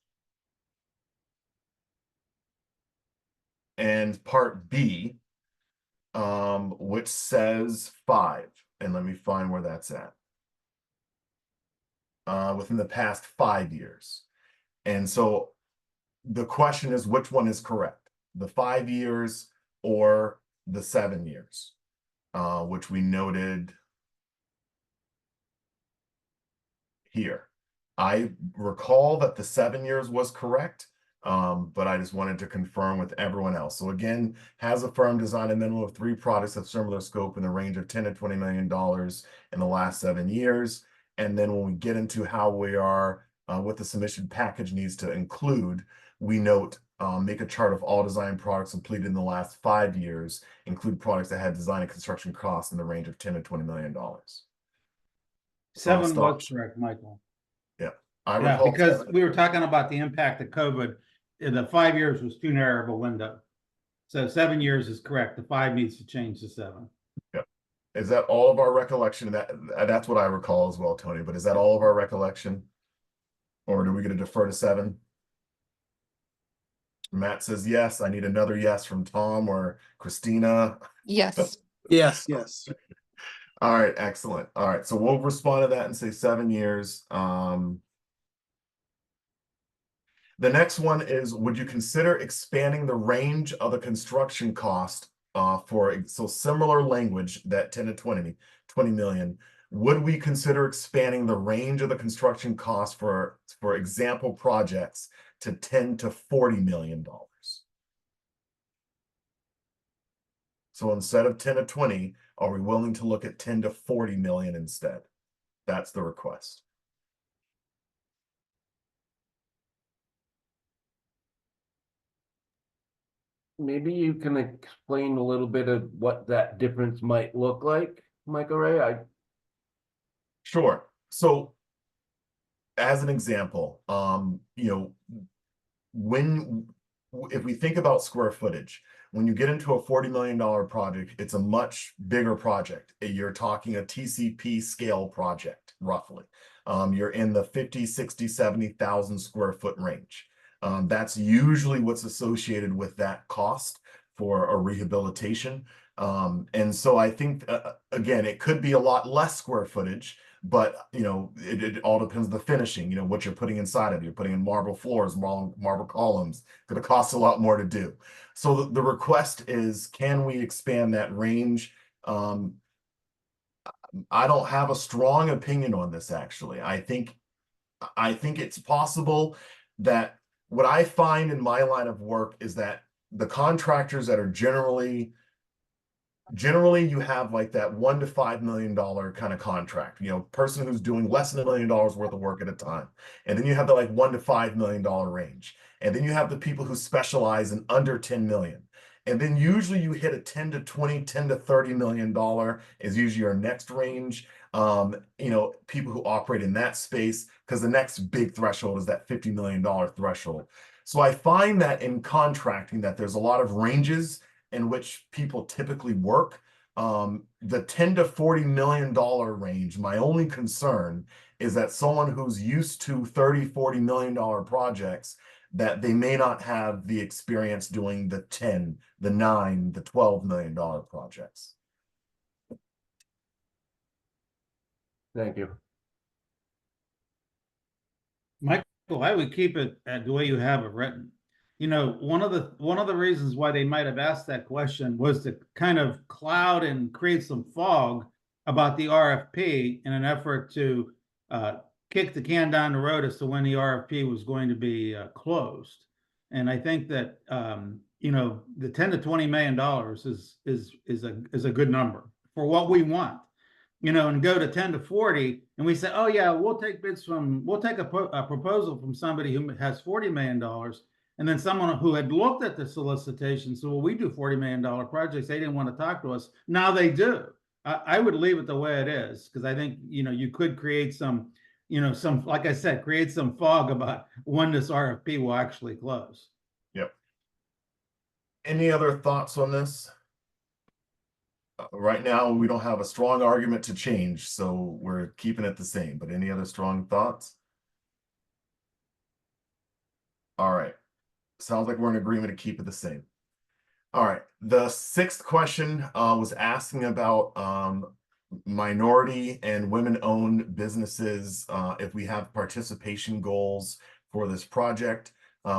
[SPEAKER 1] and part B, which says 5. And let me find where that's at. Within the past 5 years. And so the question is, which one is correct? The 5 years or the 7 years? Which we noted here. I recall that the 7 years was correct, but I just wanted to confirm with everyone else. So again, has a firm designed a minimum of 3 products of similar scope in the range of $10 to $20 million in the last 7 years. And then when we get into how we are, what the submission package needs to include, we note, make a chart of all design products completed in the last 5 years, include products that had design and construction costs in the range of $10 to $20 million.
[SPEAKER 4] 7 was correct, Michael.
[SPEAKER 1] Yeah, I
[SPEAKER 4] Yeah,
[SPEAKER 1] recall
[SPEAKER 4] because
[SPEAKER 1] 7.
[SPEAKER 4] we were talking about the impact of COVID. The 5 years was too narrow of a window. So 7 years is correct. The 5 needs to change to 7.
[SPEAKER 1] Yeah. Is that all of our recollection? That's what I recall as well, Tony, but is that all of our recollection? Or do we get to defer to 7? Matt says yes. I need another yes from Tom or Christina.
[SPEAKER 5] Yes.
[SPEAKER 6] Yes, yes.
[SPEAKER 1] All right, excellent. All right, so we'll respond to that and say 7 years. The next one is, would you consider expanding the range of the construction cost so similar language, that 10 to 20 million. Would we consider expanding the range of the construction cost for example projects to 10 to $40 million? So instead of 10 to 20, are we willing to look at 10 to 40 million instead? That's the request.
[SPEAKER 7] maybe you can explain a little bit of what that difference might look like, Michael Ray?
[SPEAKER 1] Sure. So as an example, if we think about square footage, when you get into a $40 million project, it's a much bigger project. You're talking a TCP scale project, roughly. You're in the 50, 60, 70,000 square foot range. That's usually what's associated with that cost for a rehabilitation. And so I think, again, it could be a lot less square footage, but it all depends on the finishing, what you're putting inside of it. You're putting in marble floors, marble columns. Going to cost a lot more to do. So the request is, can we expand that range? I don't have a strong opinion on this, actually. I think it's possible that what I find in my line of work is that the contractors that are generally you have like that $1 to $5 million kind of contract, person who's doing less than $1 million worth of work at a time. And then you have the like $1 to $5 million range. And then you have the people who specialize in under 10 million. And then usually you hit a 10 to 20, 10 to $30 million is usually your next range. People who operate in that space, because the next big threshold is that $50 million threshold. So I find that in contracting that there's a lot of ranges in which people typically work. The 10 to $40 million range, my only concern is that someone who's used to 30, $40 million projects, that they may not have the experience doing the 10, the 9, the $12 million projects.
[SPEAKER 7] Thank you.
[SPEAKER 4] Michael, I would keep it at the way you have it written. One of the reasons why they might have asked that question was to kind of cloud and create some fog about the RFP in an effort to kick the can down the road as to when the RFP was going to be closed. And I think that the 10 to $20 million is a good number for what we want. And go to 10 to 40, and we say, oh yeah, we'll take a proposal from somebody who has $40 million. And then someone who had looked at the solicitation said, well, we do $40 million projects. They didn't want to talk to us. Now they do. I would leave it the way it is, because I think, you could create some, like I said, create some fog about when this RFP will actually close.
[SPEAKER 1] Yep. Any other thoughts on this? Right now, we don't have a strong argument to change, so we're keeping it the same. But any other strong thoughts? All right. Sounds like we're in agreement to keep it the same. All right. The sixth question was asking about minority and women-owned businesses, if we have participation goals for this project.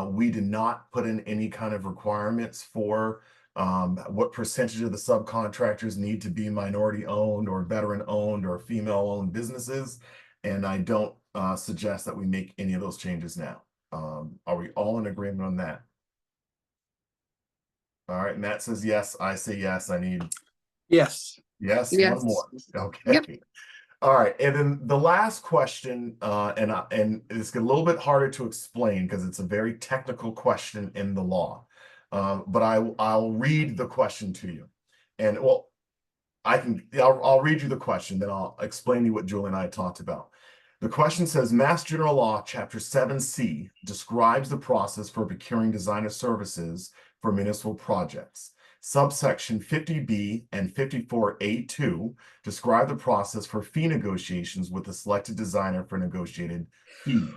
[SPEAKER 1] We did not put in any kind of requirements for what percentage of the subcontractors need to be minority-owned or veteran-owned or female-owned businesses. And I don't suggest that we make any of those changes now. Are we all in agreement on that? All right, Matt says yes. I say yes. I need
[SPEAKER 6] Yes.
[SPEAKER 1] yes.
[SPEAKER 5] Yes.
[SPEAKER 1] One more. Okay.
[SPEAKER 5] Yep.
[SPEAKER 1] All right, and then the last question, and it's a little bit harder to explain because it's a very technical question in the law, but I'll read the question to you, and well, I'll read you the question, then I'll explain to you what Julie and I talked about. The question says, Mass General Law, Chapter 7C describes the process for procuring designer services for municipal projects. Subsection 50B and 54A2 describe the process for fee negotiations with the selected designer for negotiated fees.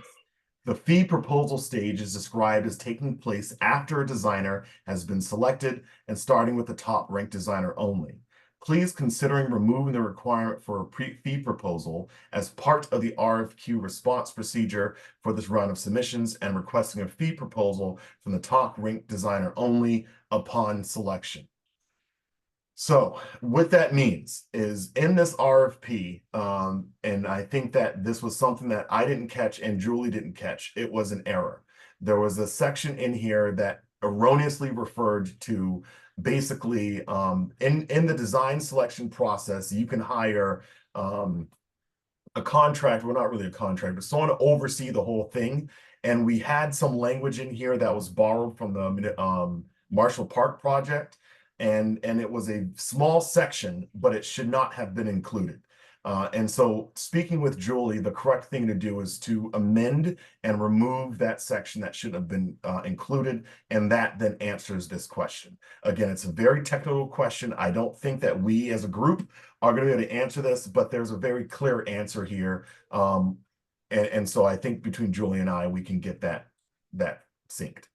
[SPEAKER 1] The fee proposal stage is described as taking place after a designer has been selected and starting with the top ranked designer only. Please considering removing the requirement for a fee proposal as part of the RFQ response procedure for this round of submissions and requesting a fee proposal from the top ranked designer only upon selection. So what that means is in this RFP, and I think that this was something that I didn't catch and Julie didn't catch, it was an error. There was a section in here that erroneously referred to basically in the design selection process, you can hire a contract, well, not really a contract, but someone to oversee the whole thing. And we had some language in here that was borrowed from the Marshall Park project. And it was a small section, but it should not have been included. And so speaking with Julie, the correct thing to do is to amend and remove that section that shouldn't have been included. And that then answers this question. Again, it's a very technical question. I don't think that we as a group are going to be able to answer this, but there's a very clear answer here. And so I think between Julie and I, we can get that synced.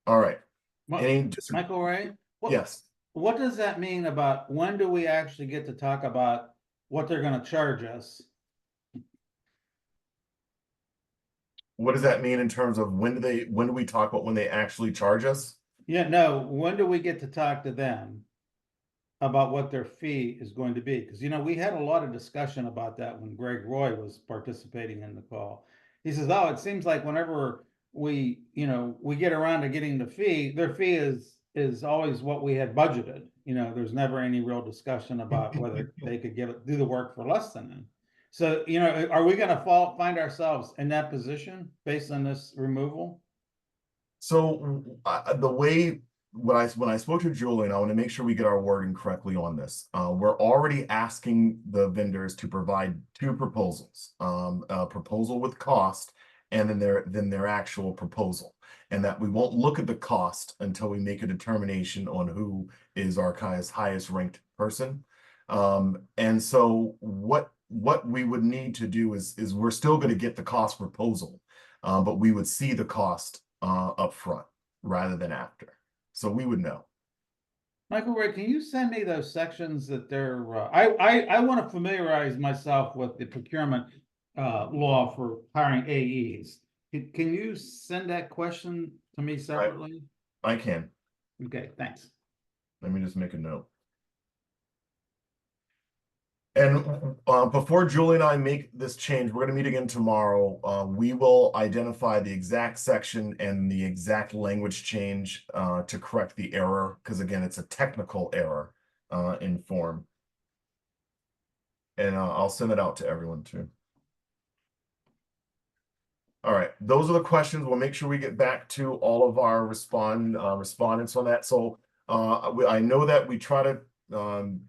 [SPEAKER 1] All right.
[SPEAKER 4] Michael Ray?
[SPEAKER 1] Yes.
[SPEAKER 4] What does that mean about when do we actually get to talk about what they're gonna charge us?
[SPEAKER 1] What does that mean in terms of when do we talk about when they actually charge us?
[SPEAKER 4] Yeah, no, when do we get to talk to them about what their fee is going to be? Because, you know, we had a lot of discussion about that when Greg Roy was participating in the call. He says, oh, it seems like whenever we, you know, we get around to getting the fee, their fee is always what we had budgeted. You know, there's never any real discussion about whether they could do the work for less than them. So, you know, are we gonna find ourselves in that position based on this removal?
[SPEAKER 1] So the way when I spoke to Julie, I want to make sure we get our wording correctly on this. We're already asking the vendors to provide two proposals, a proposal with cost, and then their actual proposal, and that we won't look at the cost until we make a determination on who is our highest ranked person. And so what we would need to do is we're still going to get the cost proposal, but we would see the cost up front rather than after, so we would know.
[SPEAKER 4] Michael Ray, can you send me those sections that they're, I want to familiarize myself with the procurement law for hiring AEs. Can you send that question to me separately?
[SPEAKER 1] I can.
[SPEAKER 4] Okay, thanks.
[SPEAKER 1] Let me just make a note. And before Julie and I make this change, we're going to meet again tomorrow. We will identify the exact section and the exact language change to correct the error, because again, it's a technical error in form. And I'll send it out to everyone too. All right, those are the questions. We'll make sure we get back to all of our respondents on that. So I know that we try to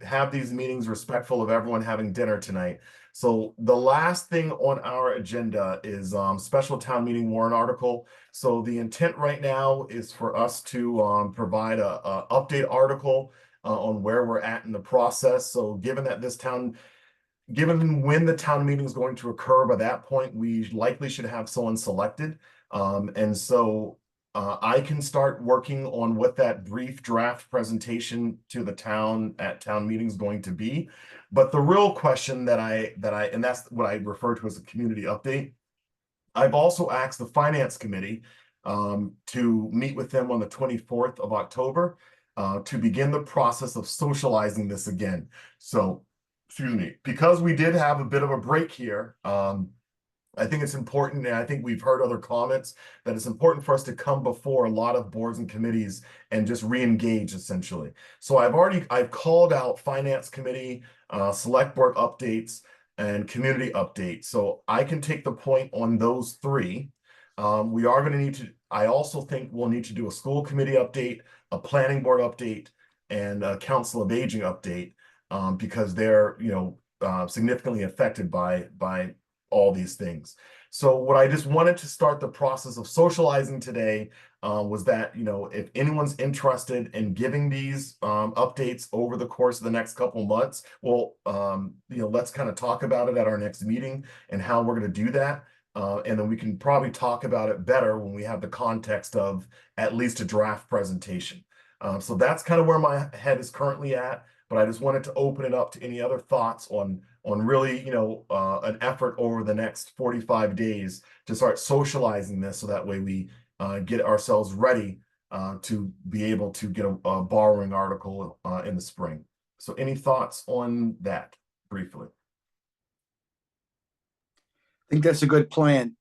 [SPEAKER 1] have these meetings respectful of everyone having dinner tonight. So the last thing on our agenda is special town meeting warrant article. So the intent right now is for us to provide a update article on where we're at in the process. So given when the town meeting is going to occur, by that point, we likely should have someone selected. And so I can start working on what that brief draft presentation to the town at town meeting is going to be. But the real question and that's what I refer to as a community update. I've also asked the finance committee to meet with them on the 24th of October to begin the process of socializing this again. So, excuse me, because we did have a bit of a break here, I think it's important, and I think we've heard other comments, that it's important for us to come before a lot of boards and committees and just re-engage essentially. So I've called out finance committee, select board updates, and community updates. So I can take the point on those three. We are going to need to, I also think we'll need to do a school committee update, a planning board update, and a council of aging update, because they're, significantly affected by all these things. So what I just wanted to start the process of socializing today was that, if anyone's interested in giving these updates over the course of the next couple months, well, let's kind of talk about it at our next meeting and how we're going to do that. And then we can probably talk about it better when we have the context of at least a draft presentation. So that's kind of where my head is currently at, but I just wanted to open it up to any other thoughts on really, an effort over the next 45 days to start socializing this, so that way we get ourselves ready to be able to get a borrowing article in the spring. So any thoughts on that briefly?
[SPEAKER 6] I think that's a good plan.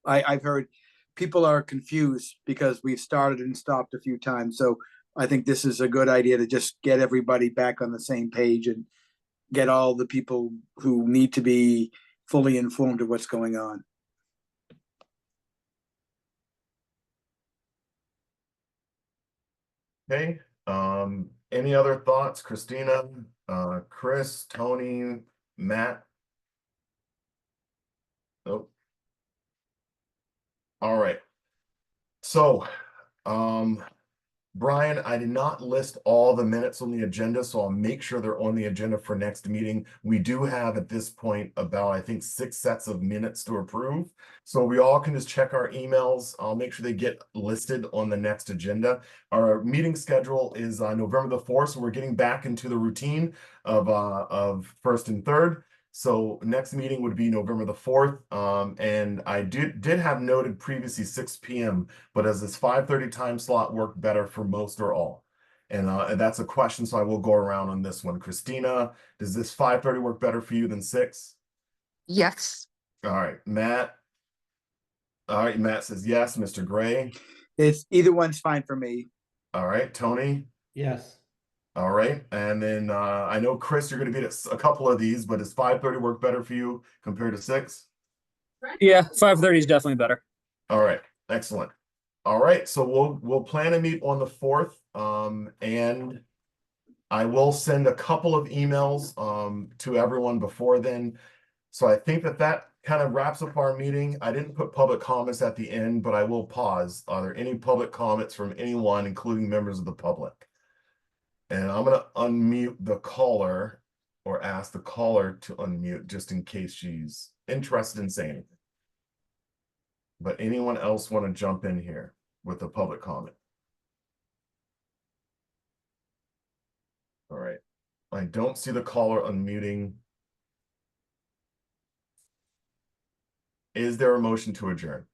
[SPEAKER 6] I've heard people are confused because we've started and stopped a few times. So I think this is a good idea to just get everybody back on the same page and get all the people who need to be fully informed of what's going on.
[SPEAKER 1] Okay, any other thoughts, Christina, Chris, Tony, Matt? Nope. All right. So, Brian, I did not list all the minutes on the agenda, so I'll make sure they're on the agenda for next meeting. We do have at this point about, I think, 6 sets of minutes to approve. So we all can just check our emails. I'll make sure they get listed on the next agenda. Our meeting schedule is November the 4th, so we're getting back into the routine of first and third. So next meeting would be November the 4th. And I did have noted previously 6 p.m. but as this 5:30 time slot work better for most or all? And that's a question, so I will go around on this one. Christina, does this 5:30 work better for you than 6?
[SPEAKER 5] Yes.
[SPEAKER 1] All right, Matt. All right, Matt says yes. Mr. Gray.
[SPEAKER 6] It's either one's fine for me.
[SPEAKER 1] All right, Tony.
[SPEAKER 4] Yes.
[SPEAKER 1] All right, and then I know Chris, you're going to be at a couple of these, but does 5:30 work better for you compared to 6?
[SPEAKER 3] Yeah, 5:30 is definitely better.
[SPEAKER 1] All right, excellent. All right, so we'll plan to meet on the 4th, and I will send a couple of emails to everyone before then. So I think that kind of wraps up our meeting. I didn't put public comments at the end, but I will pause. Are there any public comments from anyone, including members of the public? And I'm going to unmute the caller or ask the caller to unmute just in case she's interested in saying anything. But anyone else want to jump in here with a public comment? All right. I don't see the caller unmuting. Is there a motion to adjourn?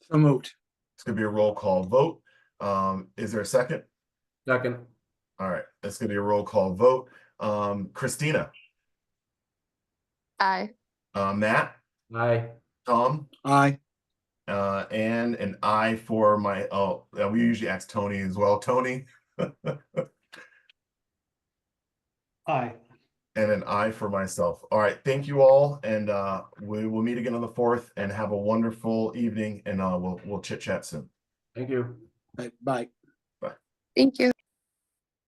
[SPEAKER 6] So moved.
[SPEAKER 1] It's going to be a roll call vote. Is there a second?
[SPEAKER 7] Second.
[SPEAKER 1] All right. It's going to be a roll call vote. Christina,
[SPEAKER 5] Aye.
[SPEAKER 1] Matt,
[SPEAKER 7] Aye.
[SPEAKER 1] Tom,
[SPEAKER 6] Aye.
[SPEAKER 1] and an I for my, we usually ask Tony as well. Tony,
[SPEAKER 4] Aye.
[SPEAKER 1] and an I for myself. All right. Thank you all. And we will meet again on the 4th and have a wonderful evening. And we'll chit chat soon.
[SPEAKER 7] Thank you.
[SPEAKER 6] Bye.
[SPEAKER 5] Thank you.